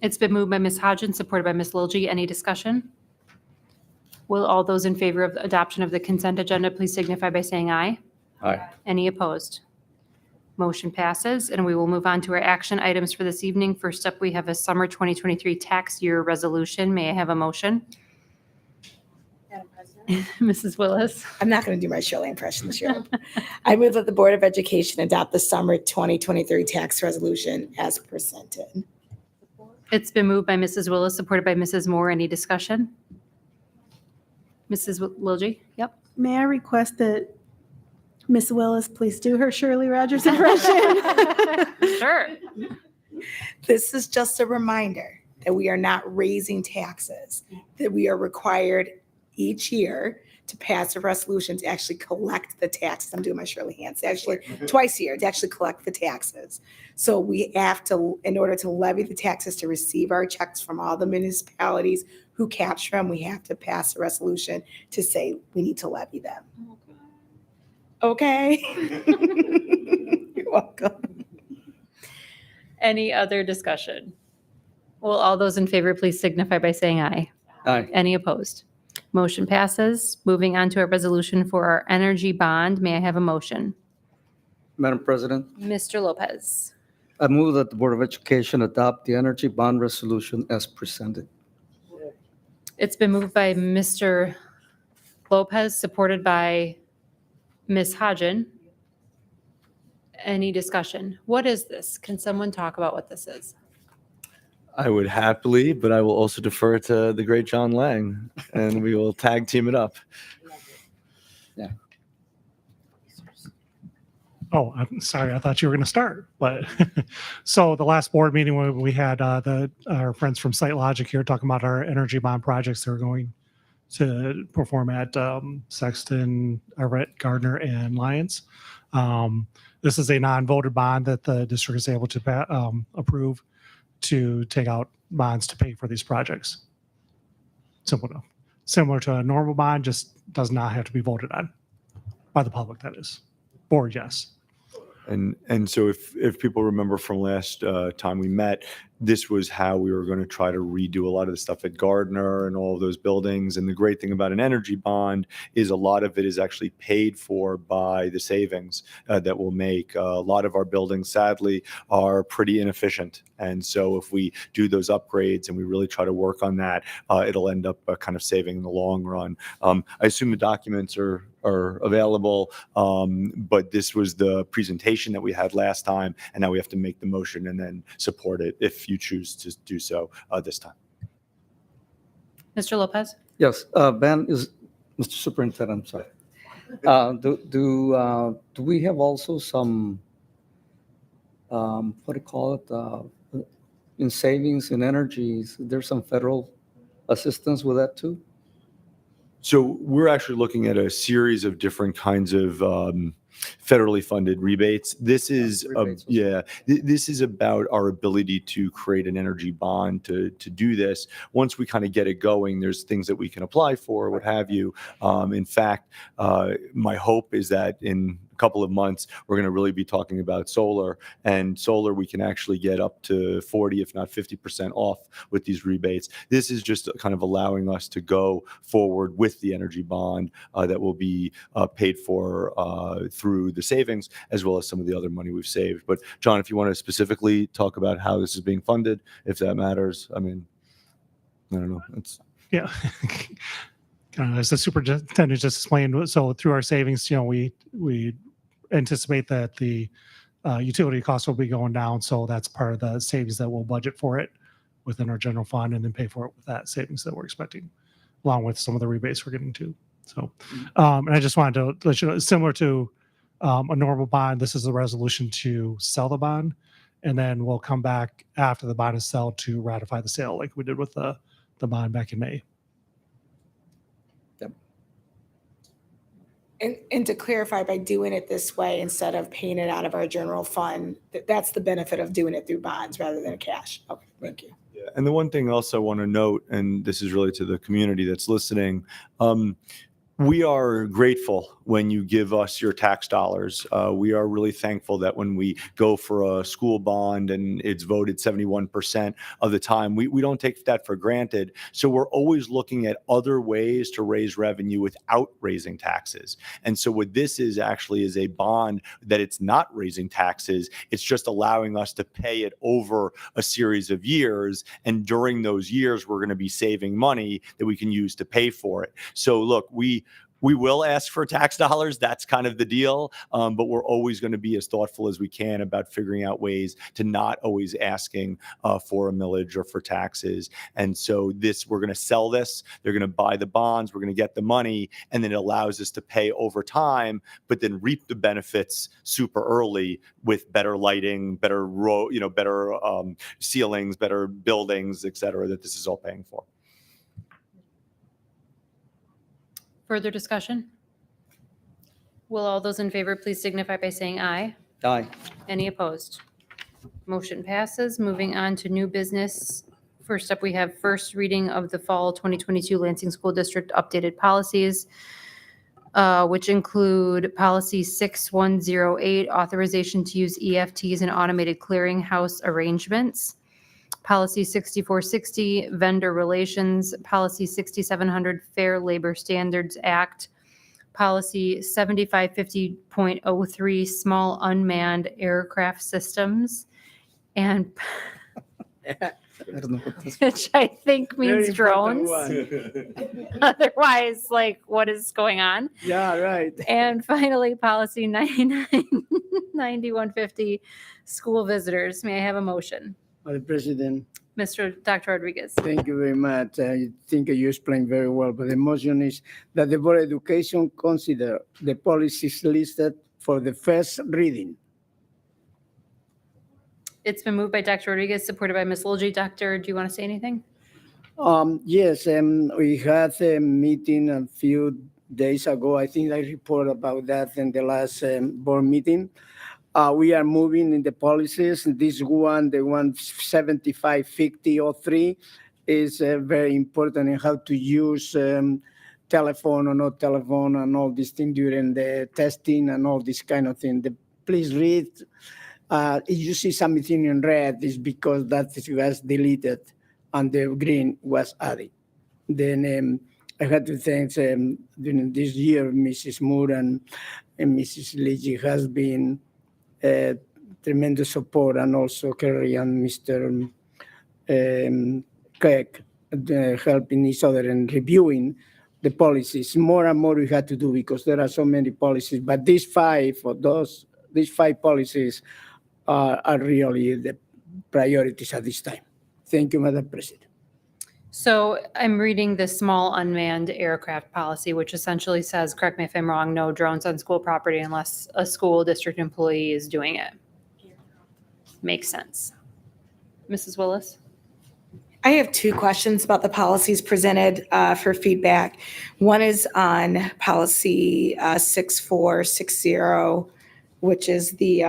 It's been moved by Ms. Hodgins, supported by Ms. Lilje. Any discussion? Will all those in favor of the adoption of the consent agenda please signify by saying aye? Aye. Any opposed? Motion passes, and we will move on to our action items for this evening. First up, we have a summer 2023 tax year resolution. May I have a motion? Madam President? Mrs. Willis? I'm not going to do my Shirley impression this year. I move that the Board of Education adopt the summer 2023 tax resolution as presented. It's been moved by Mrs. Willis, supported by Mrs. Moore. Any discussion? Mrs. Lilje? Yep. May I request that Miss Willis please do her Shirley Rogers impression? Sure. This is just a reminder that we are not raising taxes, that we are required each year to pass a resolution to actually collect the taxes. I'm doing my Shirley hands, actually twice a year to actually collect the taxes. So we have to, in order to levy the taxes to receive our checks from all the municipalities who capture them, we have to pass a resolution to say we need to levy them. Okay? You're welcome. Any other discussion? Will all those in favor please signify by saying aye? Aye. Any opposed? Motion passes. Moving on to a resolution for our energy bond. May I have a motion? Madam President, Mr. Lopez. I move that the Board of Education adopt the energy bond resolution as presented. It's been moved by Mr. Lopez, supported by Ms. Hodgen. Any discussion? What is this? Can someone talk about what this is? I would happily, but I will also defer to the great John Lang, and we will tag team it up. Oh, I'm sorry. I thought you were going to start. But so the last board meeting when we had our friends from Site Logic here talking about our energy bond projects they're going to perform at Sexton, Everett, Gardner, and Lyons. This is a non-voted bond that the district is able to approve to take out bonds to pay for these projects. Simple enough. Similar to a normal bond, just does not have to be voted on by the public, that is. Board, yes. And so if people remember from last time we met, this was how we were going to try to redo a lot of the stuff at Gardner and all of those buildings. And the great thing about an energy bond is a lot of it is actually paid for by the savings that we'll make. A lot of our buildings, sadly, are pretty inefficient. And so if we do those upgrades and we really try to work on that, it'll end up kind of saving in the long run. I assume the documents are available, but this was the presentation that we had last time, and now we have to make the motion and then support it if you choose to do so this time. Mr. Lopez? Yes, Ben is, Mr. Superintendent, I'm sorry. Do we have also some, what do you call it, in savings in energies? There's some federal assistance with that too? So we're actually looking at a series of different kinds of federally funded rebates. This is rebates. this is about our ability to create an energy bond to do this. Once we kind of get it going, there's things that we can apply for, what have you. In fact, my hope is that in a couple of months, we're going to really be talking about solar, and solar we can actually get up to 40, if not 50% off with these rebates. This is just kind of allowing us to go forward with the energy bond that will be paid for through the savings, as well as some of the other money we've saved. But John, if you want to specifically talk about how this is being funded, if that matters, I mean, I don't know. It's Yeah. As the superintendent just explained, so through our savings, we anticipate that the utility costs will be going down. So that's part of the savings that we'll budget for it within our general fund, and then pay for it with that savings that we're expecting, along with some of the rebates we're getting to. So, and I just wanted to let you know, similar to a normal bond, this is a resolution to sell the bond, and then we'll come back after the bond is sold to ratify the sale, like we did with the bond back in May. And to clarify, by doing it this way, instead of paying it out of our general fund, that's the benefit of doing it through bonds rather than cash. Okay, thank you. Yeah. And the one thing else I want to note, and this is really to the community that's listening, we are grateful when you give us your tax dollars. We are really thankful that when we go for a school bond and it's voted 71% of the time, we don't take that for granted. So we're always looking at other ways to raise revenue without raising taxes. And so what this is actually is a bond that it's not raising taxes. It's just allowing us to pay it over a series of years. And during those years, we're going to be saving money that we can use to pay for it. So look, we will ask for tax dollars. That's kind of the deal. But we're always going to be as thoughtful as we can about figuring out ways to not always asking for a millage or for taxes. And so we're going to sell this. They're going to buy the bonds. We're going to get the money. And then it allows us to pay over time, but then reap the benefits super early with better lighting, better ceilings, better buildings, et cetera, that this is all paying for. Further discussion? Will all those in favor please signify by saying aye? Aye. Any opposed? Motion passes. Moving on to new business. First up, we have first reading of the fall 2022 Lansing School District updated policies, which include policy 6108, authorization to use EFTs in automated clearinghouse arrangements. Policy 6460, vendor relations. Policy 6700, Fair Labor Standards Act. Policy 7550.03, small unmanned aircraft systems. And which I think means drones. Otherwise, like, what is going on? Yeah, right. And finally, policy 9150, school visitors. May I have a motion? Madam President, Dr. Rodriguez. thank you very much. I think you explained very well, but the motion is that the Board of Education consider the policies listed for the first reading. It's been moved by Dr. Rodriguez, supported by Ms. Lilje. Doctor, do you want to say anything? Yes, we had a meeting a few days ago. I think I reported about that in the last board meeting. We are moving in the policies. This one, the 1755003, is very important in how to use telephone or not telephone and all these things during the testing and all this kind of thing. Please read. If you see something in red, it's because that was deleted and the green was added. Then I had to thank during this year, Mrs. Moore and Mrs. Ligi has been tremendous support, and also Kerry and Mr. Craig helping each other and reviewing the policies. More and more we had to do because there are so many policies, but these five policies are really the priorities at this time. Thank you, Madam President. So I'm reading the small unmanned aircraft policy, which essentially says, correct me if I'm wrong, no drones on school property unless a school district employee is doing it. Makes sense. Mrs. Willis? I have two questions about the policies presented for feedback. One is on policy 6460, which is the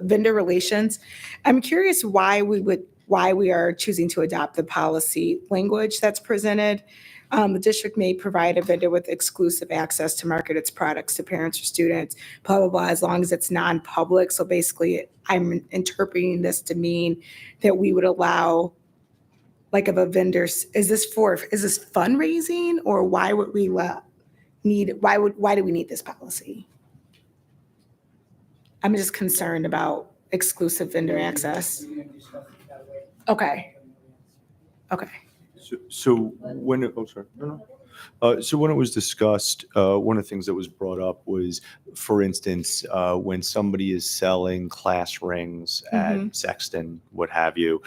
vendor relations. I'm curious why we are choosing to adopt the policy language that's presented. The district may provide a vendor with exclusive access to market its products to parents or students, blah, blah, blah, as long as it's non-public. So basically, I'm interpreting this to mean that we would allow, like, if a vendor, is this fundraising, or why would we why do we need this policy? I'm just concerned about exclusive vendor access. Okay. Okay. So when it, oh, sorry. No. So when it was discussed, one of the things that was brought up was, for instance, when somebody is selling class rings at Sexton, what have you,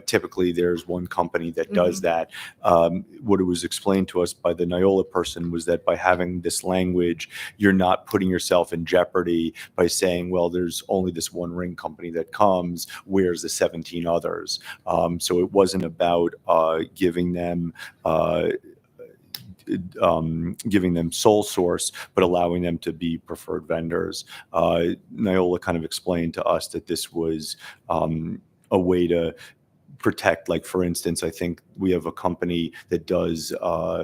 typically there's one company that does that. What it was explained to us by the Neola person was that by having this language, you're not putting yourself in jeopardy by saying, well, there's only this one ring company that comes, where's the 17 others? So it wasn't about giving them sole source, but allowing them to be preferred vendors. Neola kind of explained to us that this was a way to protect, like, for instance, I think we have a company that does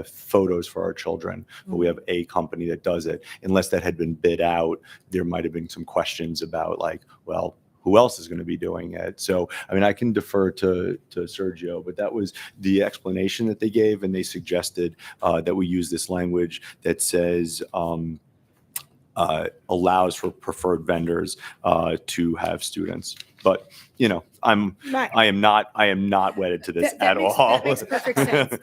photos for our children, but we have a company that does it. Unless that had been bid out, there might have been some questions about, like, well, who else is going to be doing it? So, I mean, I can defer to Sergio, but that was the explanation that they gave, and they suggested that we use this language that says allows for preferred vendors to have students. But you know, I am not wedded to this at all. That makes perfect sense.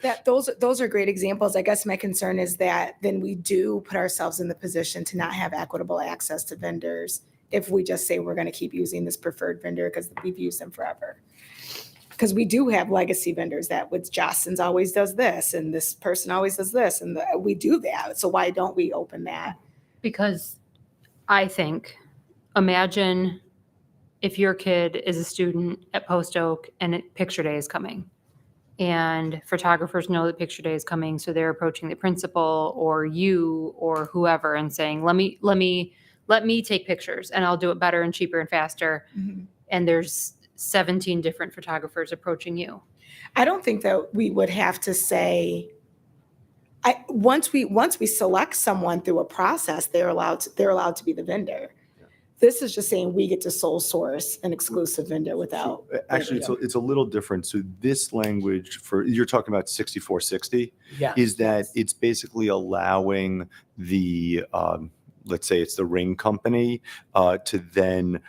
Those are great examples. I guess my concern is that then we do put ourselves in the position to not have equitable access to vendors if we just say we're going to keep using this preferred vendor because we've used them forever. Because we do have legacy vendors that with Jostens always does this, and this person always does this, and we do that. So why don't we open that? Because I think, imagine if your kid is a student at Post Oak and picture day is coming, and photographers know that picture day is coming, so they're approaching the principal or you or whoever and saying, let me take pictures and I'll do it better and cheaper and faster. And there's 17 different photographers approaching you. I don't think that we would have to say, once we select someone through a process, they're allowed to be the vendor. This is just saying we get to sole source an exclusive vendor without. Actually, it's a little different. So this language you're talking about 6460 is that it's basically allowing the let's say it's the ring company to then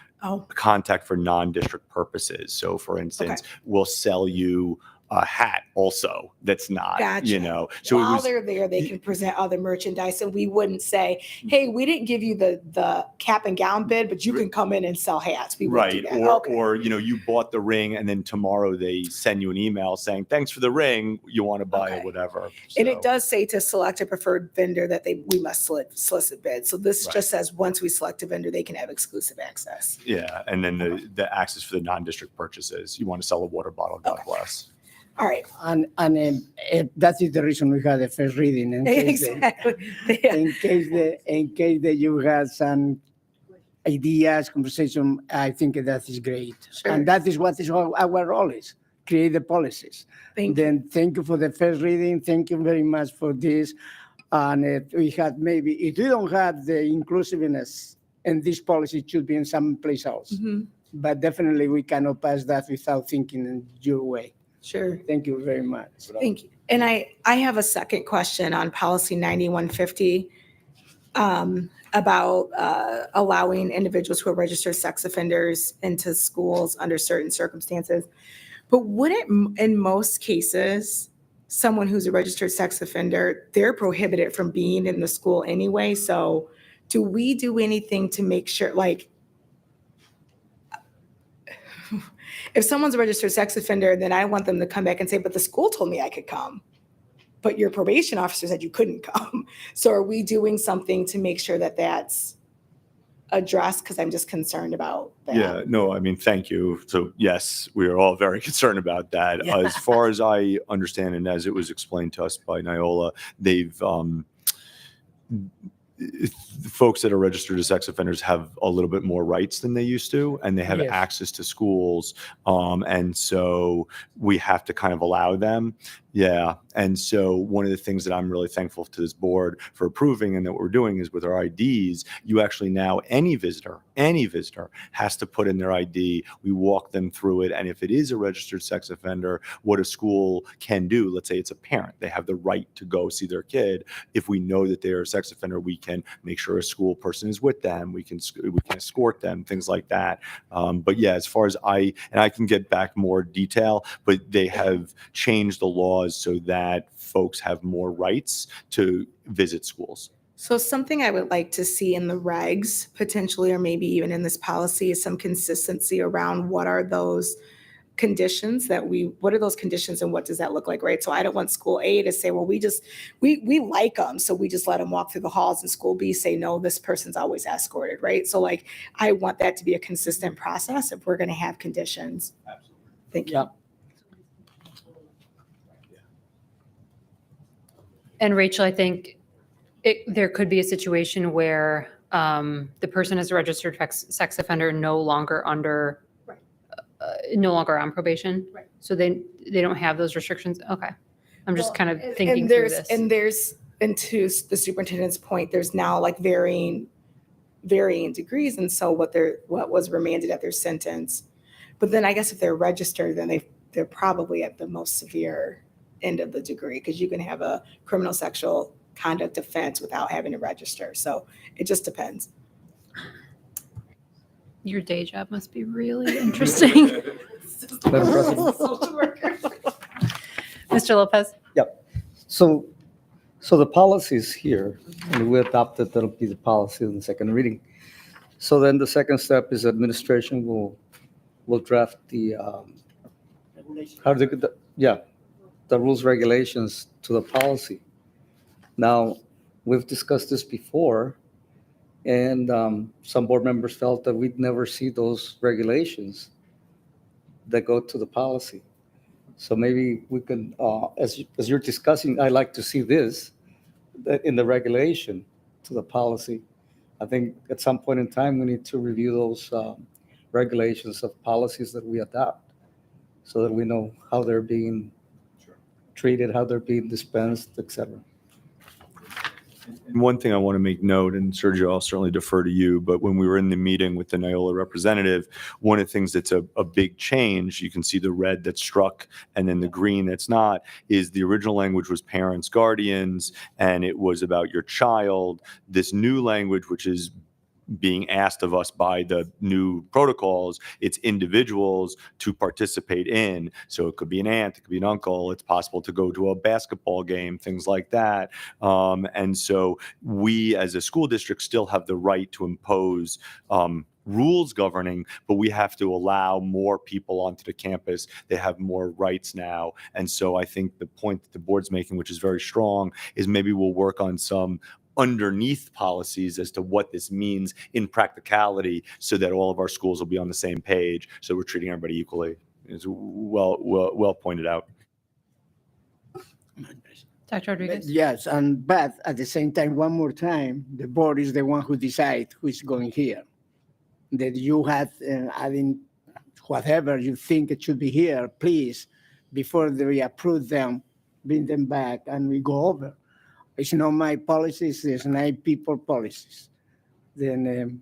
contact for non-district purposes. So for instance, we'll sell you a hat also that's not, you know. So while they're there, they can present other merchandise, and we wouldn't say, hey, we didn't give you the cap and gown bid, but you can come in and sell hats. We wouldn't do that. Or you know, you bought the ring and then tomorrow they send you an email saying, thanks for the ring, you want to buy it, whatever. And it does say to select a preferred vendor that we must solicit bids. So this just says once we select a vendor, they can have exclusive access. Yeah, and then the access for the non-district purchases. You want to sell a water bottle, God bless. All right. And that is the reason we had the first reading. In case in case that you have some ideas, conversation, I think that is great. Sure. And that is what is our role is, create the policies. Thank you for the first reading. Thank you very much for this. And if we don't have the inclusiveness in this policy, it should be in some place else. But definitely we cannot pass that without thinking in your way. Sure. Thank you very much. Thank you. And I have a second question on policy 9150 about allowing individuals who are registered sex offenders into schools under certain circumstances. But wouldn't, in most cases, someone who's a registered sex offender, they're prohibited from being in the school anyway? So do we do anything to make sure, like, if someone's a registered sex offender, then I want them to come back and say, but the school told me I could come, but your probation officer said you couldn't come. So are we doing something to make sure that that's addressed because I'm just concerned about that. Yeah, no, I mean, thank you. So yes, we are all very concerned about that. Yeah. As far as I understand, and as it was explained to us by Niola, they've the folks that are registered as sex offenders have a little bit more rights than they used to, and they have Yes. access to schools. And so we have to kind of allow them. Yeah. And so one of the things that I'm really thankful to this board for approving and that we're doing is with our IDs, you actually now, any visitor has to put in their ID. We walk them through it. And if it is a registered sex offender, what a school can do, let's say it's a parent, they have the right to go see their kid. If we know that they're a sex offender, we can make sure a school person is with them. We can escort them, things like that. But yeah, as far as I can get back more detail, but they have changed the laws so that folks have more rights to visit schools. So something I would like to see in the regs potentially, or maybe even in this policy, is some consistency around what are those conditions what are those conditions and what does that look like, right? So I don't want school A to say, well, we like them, so we just let them walk through the halls, and school B say, no, this person's always escorted, right? So like, I want that to be a consistent process if we're going to have conditions. Absolutely. Thank you. Yeah. And Rachel, I think there could be a situation where the person is a registered sex offender, no longer on probation. Right. So they don't have those restrictions. Okay. I'm just Well, kind of and thinking through this. And to the superintendent's point, there's now like varying degrees, and so what was remanded at their sentence. But then I guess if they're registered, then they're probably at the most severe end of the degree, because you can have a criminal sexual conduct offense without having to register. So it just depends. Your day job must be really interesting. Madam President. Social worker. Mr. Lopez? Yep. So the policy is here, and we adopted, that'll be the policy in the second reading. So then the second step is administration will draft the, the rules, regulations to the policy. Now, we've discussed this before, and some board members felt that we'd never see those regulations that go to the policy. So maybe we can, as you're discussing, I'd like to see this in the regulation to the policy. I think at some point in time, we need to review those regulations of policies that we adopt so that we know how they're being treated, how they're being dispensed, et cetera. And one thing I want to make note, and Sergio, I'll certainly defer to you, but when we were in the meeting with the Niola representative, one of the things that's a big change, you can see the red that's struck and then the green that's not, is the original language was parents, guardians, and it was about your child. This new language, which is being asked of us by the new protocols, it's individuals to participate in. So it could be an aunt, it could be an uncle, it's possible to go to a basketball game, things like that. And so we as a school district still have the right to impose rules governing, but we have to allow more people onto the campus. They have more rights now. And so I think the point that the board's making, which is very strong, is maybe we'll work on some underneath policies as to what this means in practicality so that all of our schools will be on the same page. So we're treating everybody equally. It's well pointed out. Dr. Rodriguez? Yes, but at the same time, one more time, the board is the one who decides who is going here. That you have adding whatever you think it should be here, please, before we approve them, bring them back and we go over. It's not my policies, it's 9 people policies. Then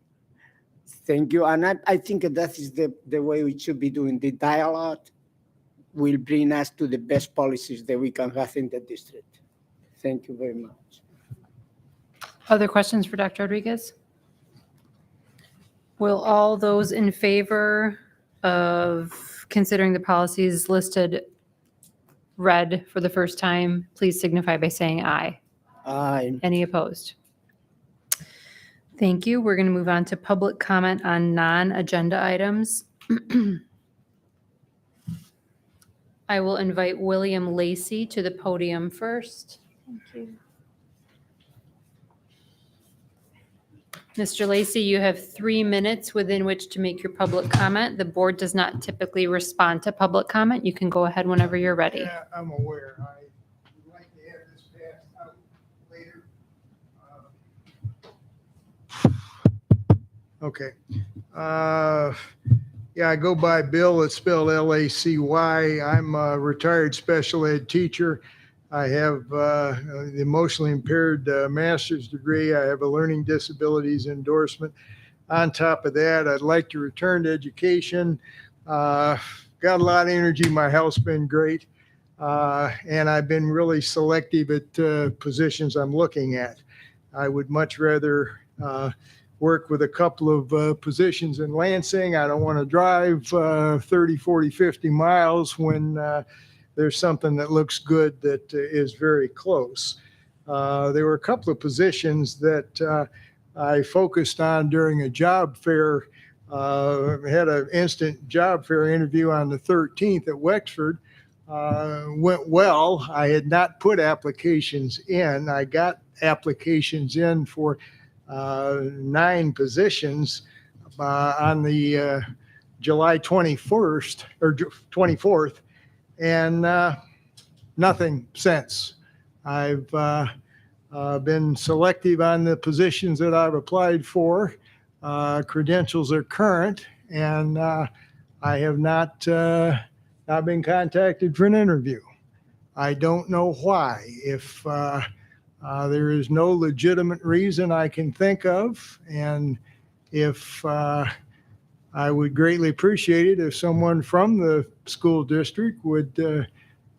thank you. And I think that is the way we should be doing. The dialogue will bring us to the best policies that we can have in the district. Thank you very much. Other questions for Dr. Rodriguez? Will all those in favor of considering the policies listed read for the first time, please signify by saying aye. Aye. Any opposed? Thank you. We're going to move on to public comment on non-agenda items. I will invite William Lacey to the podium first. Thank you. Mr. Lacy, you have 3 minutes within which to make your public comment. The board does not typically respond to public comment. You can go ahead whenever you're ready. Yeah, I'm aware. I would like to have this passed out later. Okay. Yeah, I go by Bill. It's spelled Lacy. I'm a retired special ed teacher. I have the emotionally impaired master's degree. I have a learning disabilities endorsement. On top of that, I'd like to return to education. Got a lot of energy. My health's been great. And I've been really selective at positions I'm looking at. I would much rather work with a couple of positions in Lansing. I don't want to drive 30, 40, 50 miles when there's something that looks good that is very close. There were a couple of positions that I focused on during a job fair. Had an instant job fair interview on the 13th at Wexford. Went well. I had not put applications in. I got applications in for 9 positions on the July 21st or 24th, and nothing since. I've been selective on the positions that I've applied for. Credentials are current, and I have not been contacted for an interview. I don't know why. If there is no legitimate reason I can think of, and if I would greatly appreciate it if someone from the school district would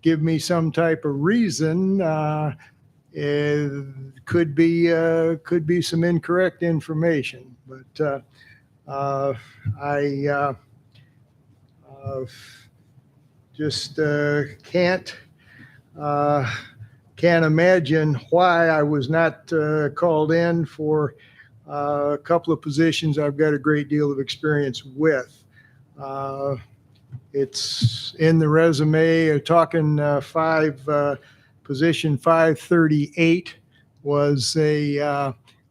give me some type of reason. It could be some incorrect information, but I just can't imagine why I was not called in for a couple of positions I've got a great deal of experience with. It's in the resume, talking position 538 was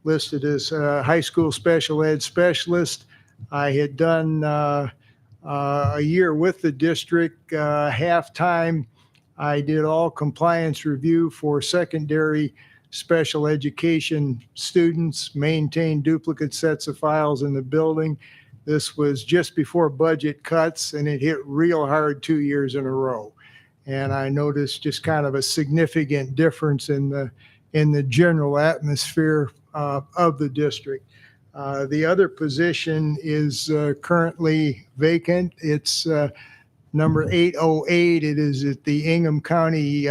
listed as a high school special ed specialist. I had done a year with the district, half-time. I did all compliance review for secondary special education students, maintained duplicate sets of files in the building. This was just before budget cuts, and it hit real hard 2 years in a row. And I noticed just kind of a significant difference in the general atmosphere of the district. The other position is currently vacant. It's number 808. It is at the Ingham County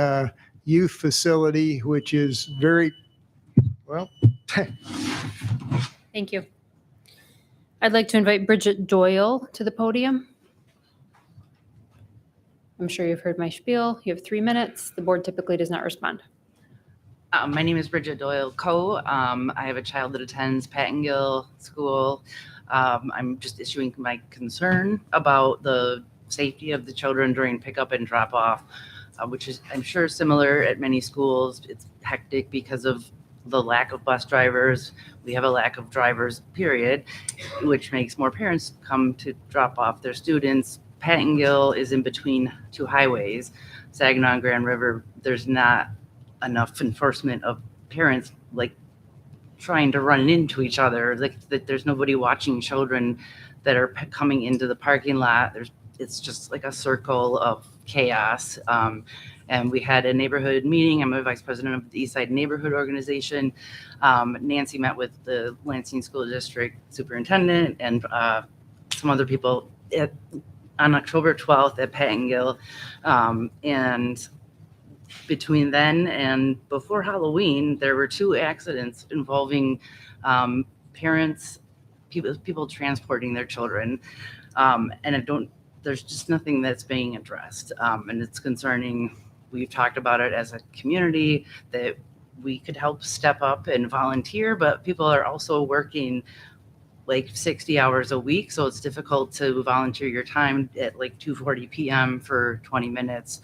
Youth Facility, which is very, well. Thank you. I'd like to invite Bridget Doyle to the podium. I'm sure you've heard my spiel. You have 3 minutes. The board typically does not respond. My name is Bridget Doyle Coe. I have a child that attends Pattongill School. I'm just issuing my concern about the safety of the children during pickup and drop off, which is, I'm sure, similar at many schools. It's hectic because of the lack of bus drivers. We have a lack of drivers, period, which makes more parents come to drop off their students. Pattongill is in between 2 highways, Saginaw and Grand River. There's not enough enforcement of parents like trying to run into each other. Like that, there's nobody watching children that are coming into the parking lot. It's just like a circle of chaos. And we had a neighborhood meeting. I'm a vice president of the Eastside Neighborhood Organization. Nancy met with the Lansing School District Superintendent and some other people on October 12th at Pattongill. And between then and before Halloween, there were 2 accidents involving parents, people transporting their children. And there's just nothing that's being addressed. And it's concerning. We've talked about it as a community that we could help step up and volunteer, but people are also working like 60 hours a week. So it's difficult to volunteer your time at like 2:40 p.m. for 20 minutes.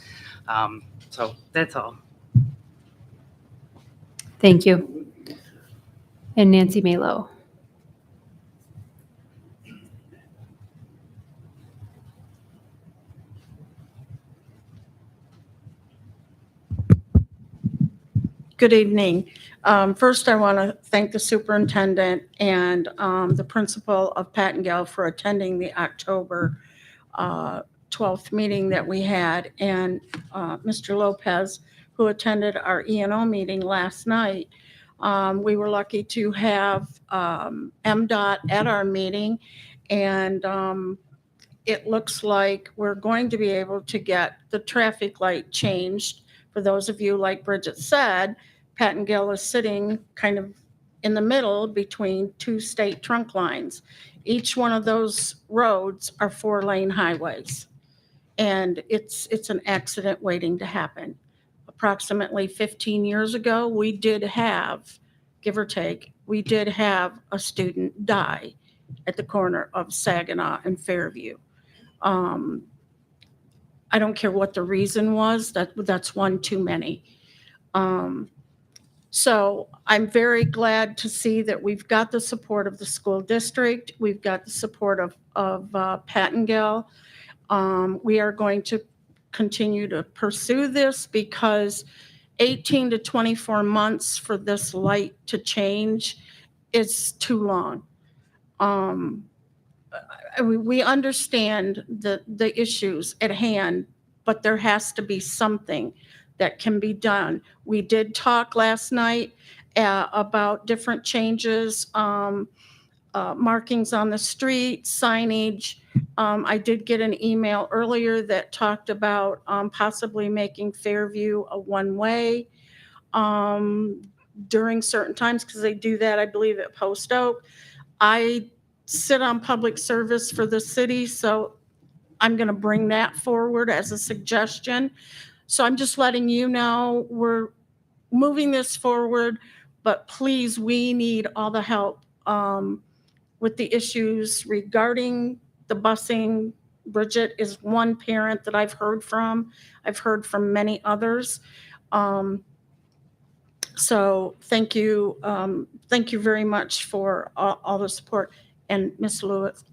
So that's all. Thank you. And Nancy Malo. Good evening. First, I want to thank the superintendent and the principal of Pattengale for attending the October 12th meeting that we had, and Mr. Lopez, who attended our E&O meeting last night. We were lucky to have MDOT at our meeting, and it looks like we're going to be able to get the traffic light changed. For those of you, like Bridget said, Pattengale is sitting kind of in the middle between two state trunk lines. Each one of those roads are 4-lane highways, and it's an accident waiting to happen. Approximately 15 years ago, we did have, give or take, we did have a student die at the corner of Saginaw and Fairview. I don't care what the reason was, that's one too many. So I'm very glad to see that we've got the support of the school district. We've got the support of Pattengale. We are going to continue to pursue this because 18 to 24 months for this light to change is too long. We understand the issues at hand, but there has to be something that can be done. We did talk last night about different changes, markings on the street, signage. I did get an email earlier that talked about possibly making Fairview a one-way during certain times, because they do that, I believe, at Post Oak. I sit on public service for the city, so I'm going to bring that forward as a suggestion. So I'm just letting you know we're moving this forward, but please, we need all the help with the issues regarding the busing. Bridget is one parent that I've heard from. I've heard from many others. So thank you. Thank you very much for all the support. And Miss Lawrence,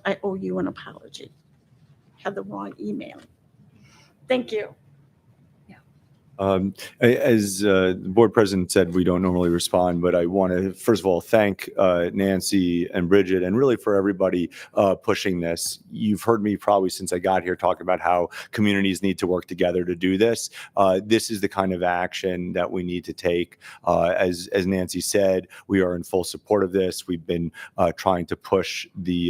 I owe you an apology. Had the wrong email. Thank you. As the board president said, we don't normally respond, but I want to, first of all, thank Nancy and Bridget, and really for everybody pushing this. You've heard me probably since I got here talk about how communities need to work together to do this. This is the kind of action that we need to take. As Nancy said, we are in full support of this. We've been trying to push the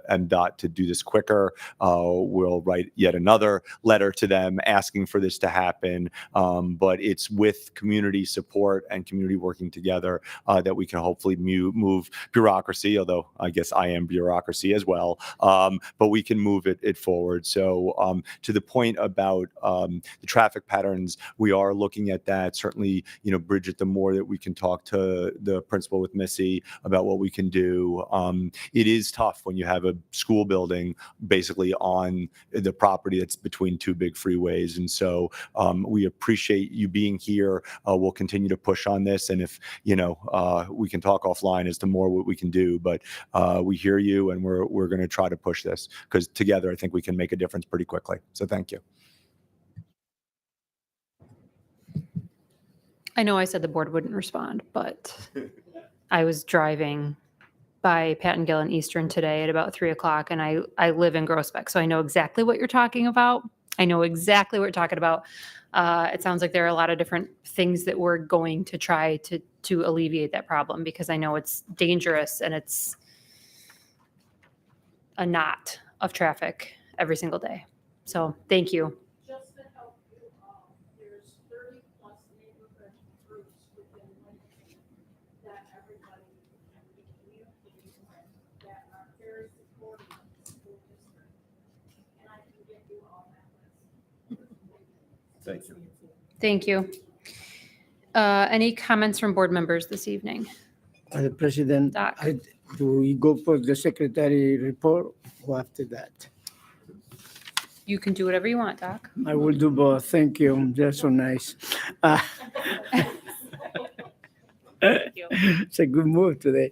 MDOT to do this quicker. We'll write yet another letter to them asking for this to happen. But it's with community support and community working together that we can hopefully move bureaucracy, although I guess I am bureaucracy as well, but we can move it forward. So to the point about the traffic patterns, we are looking at that. Certainly, Bridget, the more that we can talk to the principal with Missy about what we can do. It is tough when you have a school building basically on the property that's between two big freeways. And so we appreciate you being here. We'll continue to push on this. And if, we can talk offline as to more what we can do, but we hear you, and we're going to try to push this because together I think we can make a difference pretty quickly. So thank you. I know I said the board wouldn't respond, but I was driving by Pattengale and Eastern today at about 3:00, and I live in Groesbeck, so I know exactly what you're talking about. It sounds like there are a lot of different things that we're going to try to alleviate that problem, because I know it's dangerous and it's a knot of traffic every single day. So thank you. Just to help you all, there's 30+ neighborhood groups within Lansing that everybody can be communicating with that are very supportive of the school district. And I can give you all that list. Thank you. Thank you. Any comments from board members this evening? Madam President, Doc. do we go for the secretary report or after that? You can do whatever you want, Doc. I will do both. Thank you. That's so nice. It's a good move today.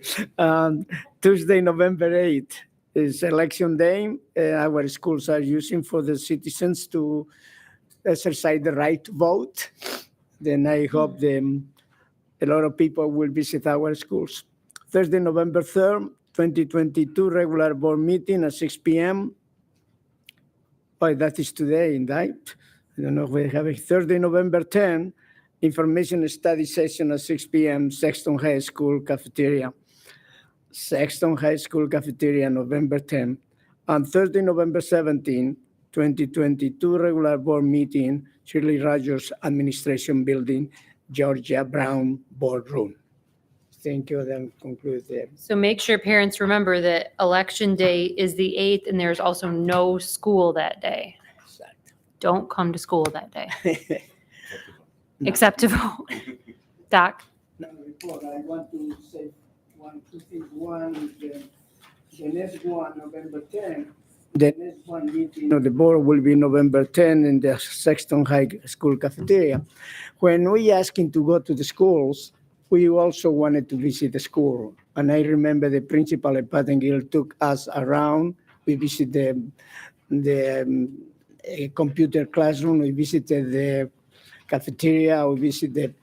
Tuesday, November 8th is election day. Our schools are using for the citizens to exercise the right to vote. Then I hope a lot of people will visit our schools. Thursday, November 3rd, 2022, regular board meeting at 6 p.m. Oh, that is today, right? I don't know if we have it. Thursday, November 10, information study session at 6 p.m., Sexton High School cafeteria. Sexton High School cafeteria, November 10. On Thursday, November 17, 2022, regular board meeting, Shirley Rogers Administration Building, Georgia Brown Boardroom. Thank you. Then conclude there. So make sure parents remember that election day is the 8th and there's also no school that day. Don't come to school that day, except to vote. Doc? Now, before I want to say two things. One is the next one, November 10. The next one meeting of the board will be November 10 in the Sexton High School cafeteria. When we asked him to go to the schools, we also wanted to visit the school. And I remember the principal at Pattengill took us around. We visited the computer classroom. We visited the cafeteria. We visited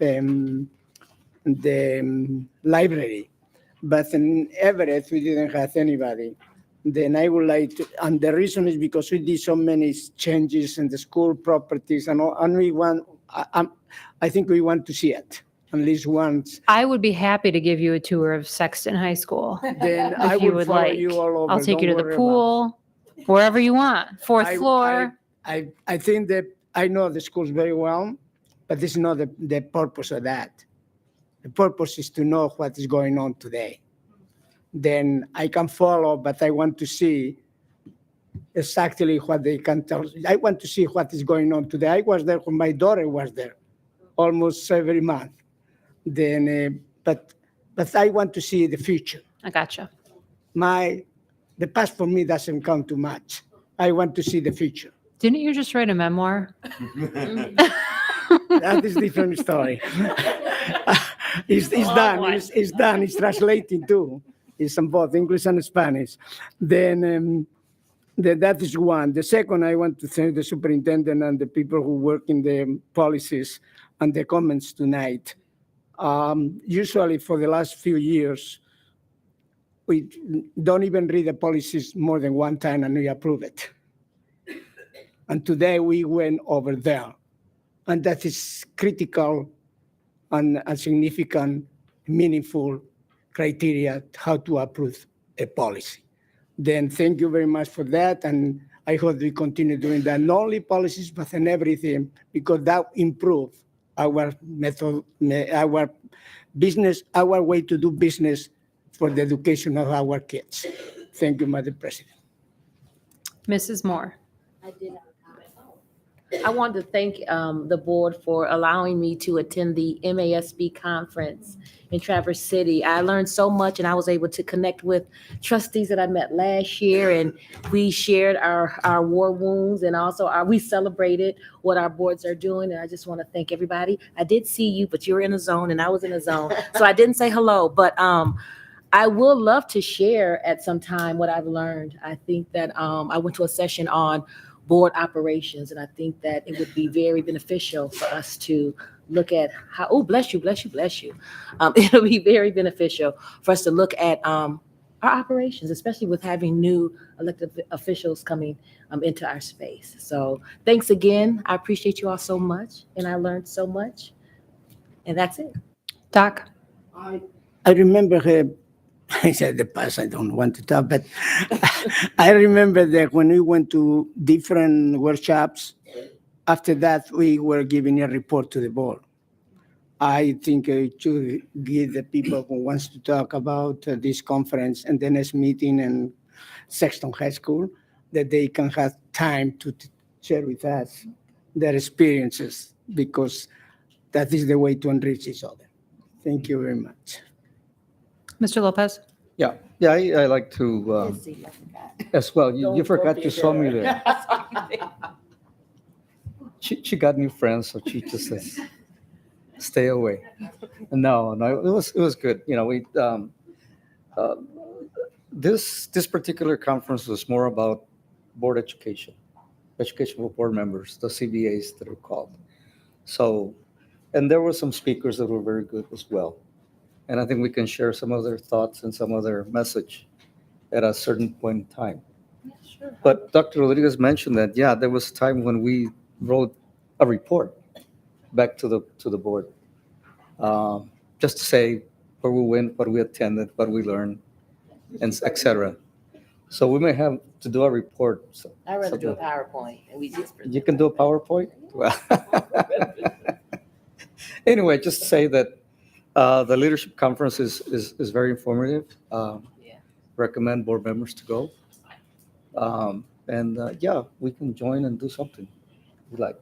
the library. But in Everett, we didn't have anybody. Then I would like to, and the reason is because we did so many changes in the school properties and all, and we want, I think we want to see it at least once. I would be happy to give you a tour of Sexton High School. Then I If you will would follow like. you all over. I'll take you to Don't the worry pool, wherever you want, fourth I- floor. I think that I know the schools very well, but this is not the purpose of that. The purpose is to know what is going on today. Then I can follow, but I want to see exactly what they can tell. I want to see what is going on today. I was there when my daughter was there, almost every month. Then, but I want to see the future. I gotcha. The past for me doesn't count too much. I want to see the future. Didn't you just write a memoir? That is different story. It's done. It's done. It's translating too. It's in both English and Spanish. Then that is one. The second, I want to thank the superintendent and the people who work in the policies and the comments tonight. Usually for the last few years, we don't even read the policies more than one time and we approve it. And today we went over there. And that is critical and a significant, meaningful criteria how to approve a policy. Then thank you very much for that. And I hope we continue doing that, not only policies, but in everything, because that improves our method, our business, our way to do business for the education of our kids. Thank you, Madam President. Mrs. Moore? I did have a comment. I wanted to thank the board for allowing me to attend the MASB conference in Traverse City. I learned so much and I was able to connect with trustees that I met last year, and we shared our war wounds, and also we celebrated what our boards are doing. And I just want to thank everybody. I did see you, but you were in a zone and I was in a zone. So I didn't say hello, but I would love to share at some time what I've learned. I think that I went to a session on board operations, and I think that it would be very beneficial for us to look at how, oh, bless you. It'll be very beneficial for us to look at our operations, especially with having new elected officials coming into our space. So thanks again. I appreciate you all so much, and I learned so much. And that's it. Doc? I remember I said the past, I don't want to talk, but I remember that when we went to different workshops, after that, we were giving a report to the board. I think it should give the people who wants to talk about this conference and the next meeting in Sexton High School, that they can have time to share with us their experiences, because that is the way to enrich each other. Thank you very much. Mr. Lopez? Yeah, I like to, as well, you forgot you saw me there. She got new friends, so she just says, stay away. No, it was good. You know, we this particular conference was more about board education for board members, the CBAs that are called. So And there were some speakers that were very good as well. And I think we can share some of their thoughts and some of their message at a certain point in time. But Dr. Rodriguez mentioned that, yeah, there was a time when we wrote a report back to the board, just to say where we went, what we attended, what we learned, and et cetera. So we may have to do a report. I'd rather do a PowerPoint and we just. You can do a PowerPoint? Well, anyway, just to say that the leadership conference is very informative. Recommend board members to go. Yeah, we can join and do something we like.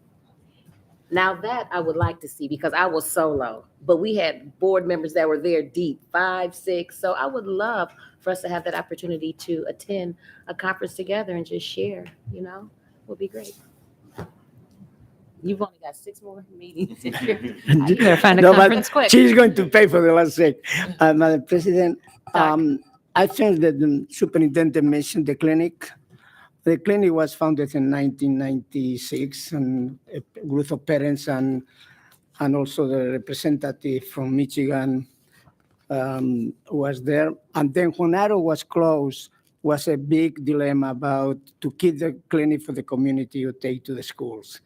Now that I would like to see, because I was solo, but we had board members that were there deep, 5, 6. So I would love for us to have that opportunity to attend a conference together and just share, would be great. You've only got 6 more meetings. You better find a No, but conference quick. She's going to pay for the last 6. Madam President, I think that the superintendent mentioned the clinic. The clinic was founded in 1996, and a group of parents and also the representative from Michigan was there. And then when Arrow was closed, was a big dilemma about to keep the clinic for the community or take to the schools.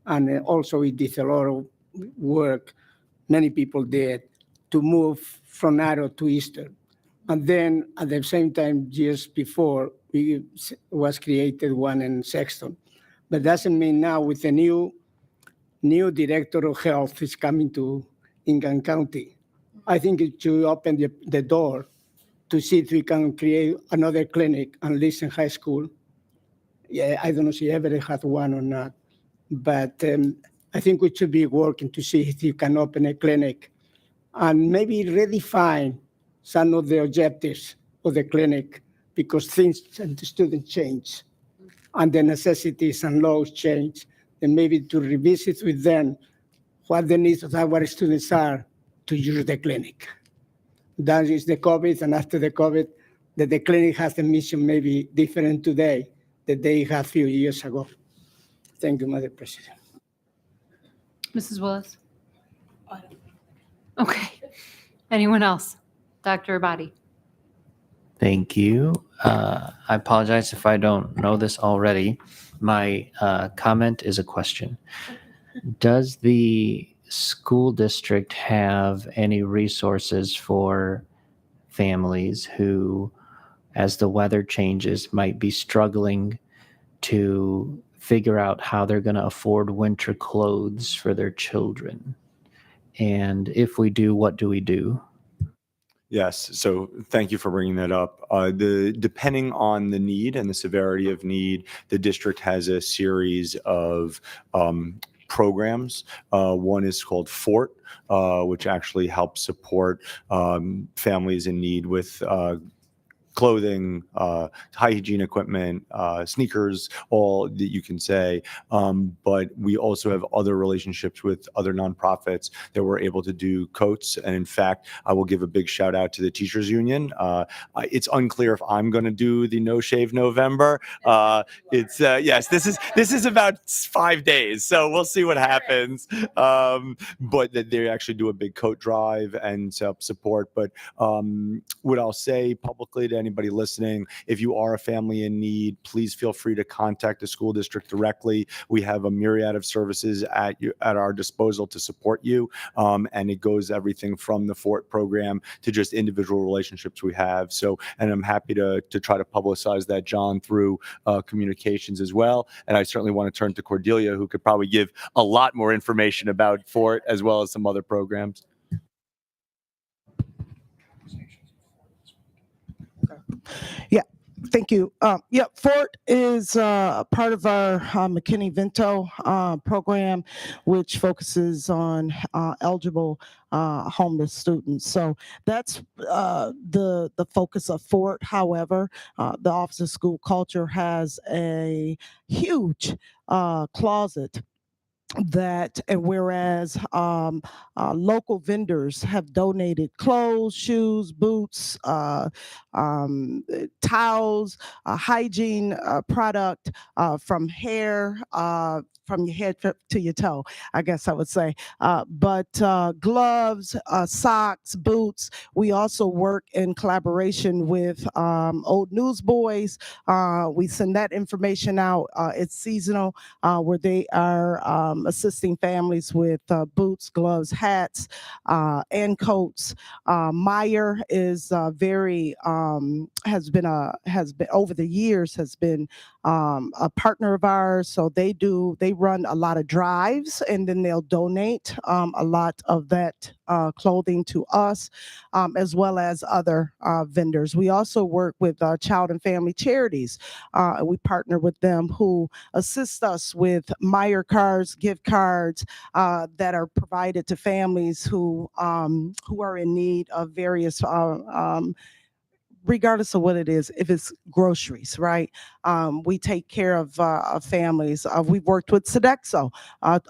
And also it did a lot of work, many people did, to move from Arrow to Eastern. And then at the same time, years before, was created one in Sexton. But doesn't mean now with the new director of health is coming to Ingham County. I think it should open the door to see if we can create another clinic and Lansing High School. Yeah, I don't know if you ever had one or not, but I think we should be working to see if you can open a clinic and maybe redefine some of the objectives of the clinic, because things and the students change and the necessities and laws change, and maybe to revisit with them what the needs of our students are to use the clinic. That is the COVID, and after the COVID, that the clinic has a mission maybe different today than they had a few years ago. Thank you, Madam President. Mrs. Willis? Okay. Anyone else? Dr. Abadi? Thank you. I apologize if I don't know this already. My comment is a question. Does the school district have any resources for families who, as the weather changes, might be struggling to figure out how they're going to afford winter clothes for their children? And if we do, what do we do? Yes, so thank you for bringing that up. Depending on the need and the severity of need, the district has a series of programs. One is called FORT, which actually helps support families in need with clothing, high hygiene equipment, sneakers, all that you can say. But we also have other relationships with other nonprofits that we're able to do coats. And in fact, I will give a big shout out to the teachers union. It's unclear if I'm going to do the No Shave November. Yes, this is about 5 days, so we'll see what happens. But that they actually do a big coat drive and help support. But what I'll say publicly to anybody listening, if you are a family in need, please feel free to contact the school district directly. We have a myriad of services at our disposal to support you. And it goes everything from the FORT program to just individual relationships we have. So, and I'm happy to try to publicize that, John, through communications as well. And I certainly want to turn to Cordelia, who could probably give a lot more information about FORT as well as some other programs. Yeah, thank you. FORT is part of our McKinney-Vento program, which focuses on eligible homeless students. So that's the focus of FORT. However, the Office of School Culture has a huge closet that, and whereas local vendors have donated clothes, shoes, boots, towels, hygiene product, from hair, from your head to your toe, I guess I would say. But gloves, socks, boots. We also work in collaboration with Old Newsboys. We send that information out. It's seasonal, where they are assisting families with boots, gloves, hats, and coats. Meyer is has been over the years has been a partner of ours. So they run a lot of drives, and then they'll donate a lot of that clothing to us, as well as other vendors. We also work with child and family charities. We partner with them, who assist us with Meyer cards, gift cards that are provided to families who are in need of various regardless of what it is, if it's groceries, right? We take care of families. We've worked with Sodexo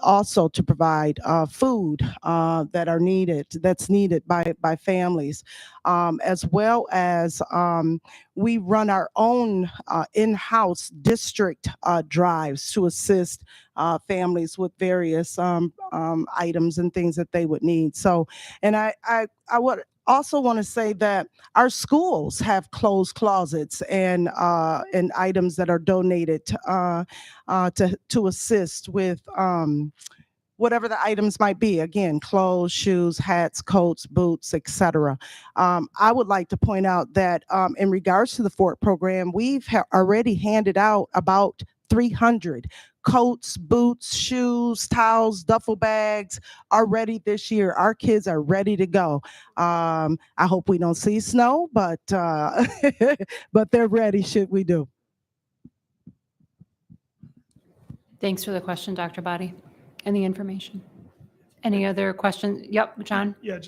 also to provide food that's needed by families, as well as we run our own in-house district drives to assist families with various items and things that they would need. So, and I would also want to say that our schools have closed closets and items that are donated to assist with whatever the items might be. Again, clothes, shoes, hats, coats, boots, etc. I would like to point out that in regards to the Fort program, we've already handed out about 300 coats, boots, shoes, towels, duffel bags already this year. Our kids are ready to go. I hope we don't see snow, but but they're ready should we do. Thanks for the question, Dr. Body, and the information. Any other questions? Yep, John? Yeah.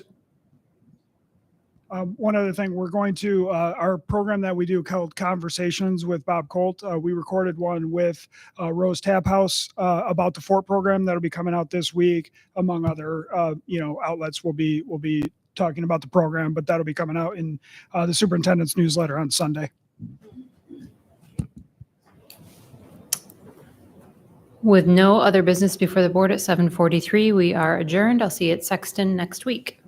One other thing, we're going to, our program that we do called Conversations with Bob Colt, we recorded one with Rose Tap House about the Fort program that'll be coming out this week, among other, outlets will be talking about the program, but that'll be coming out in the superintendent's newsletter on Sunday. With no other business before the board at 7:43, we are adjourned. I'll see you at Sexton next week.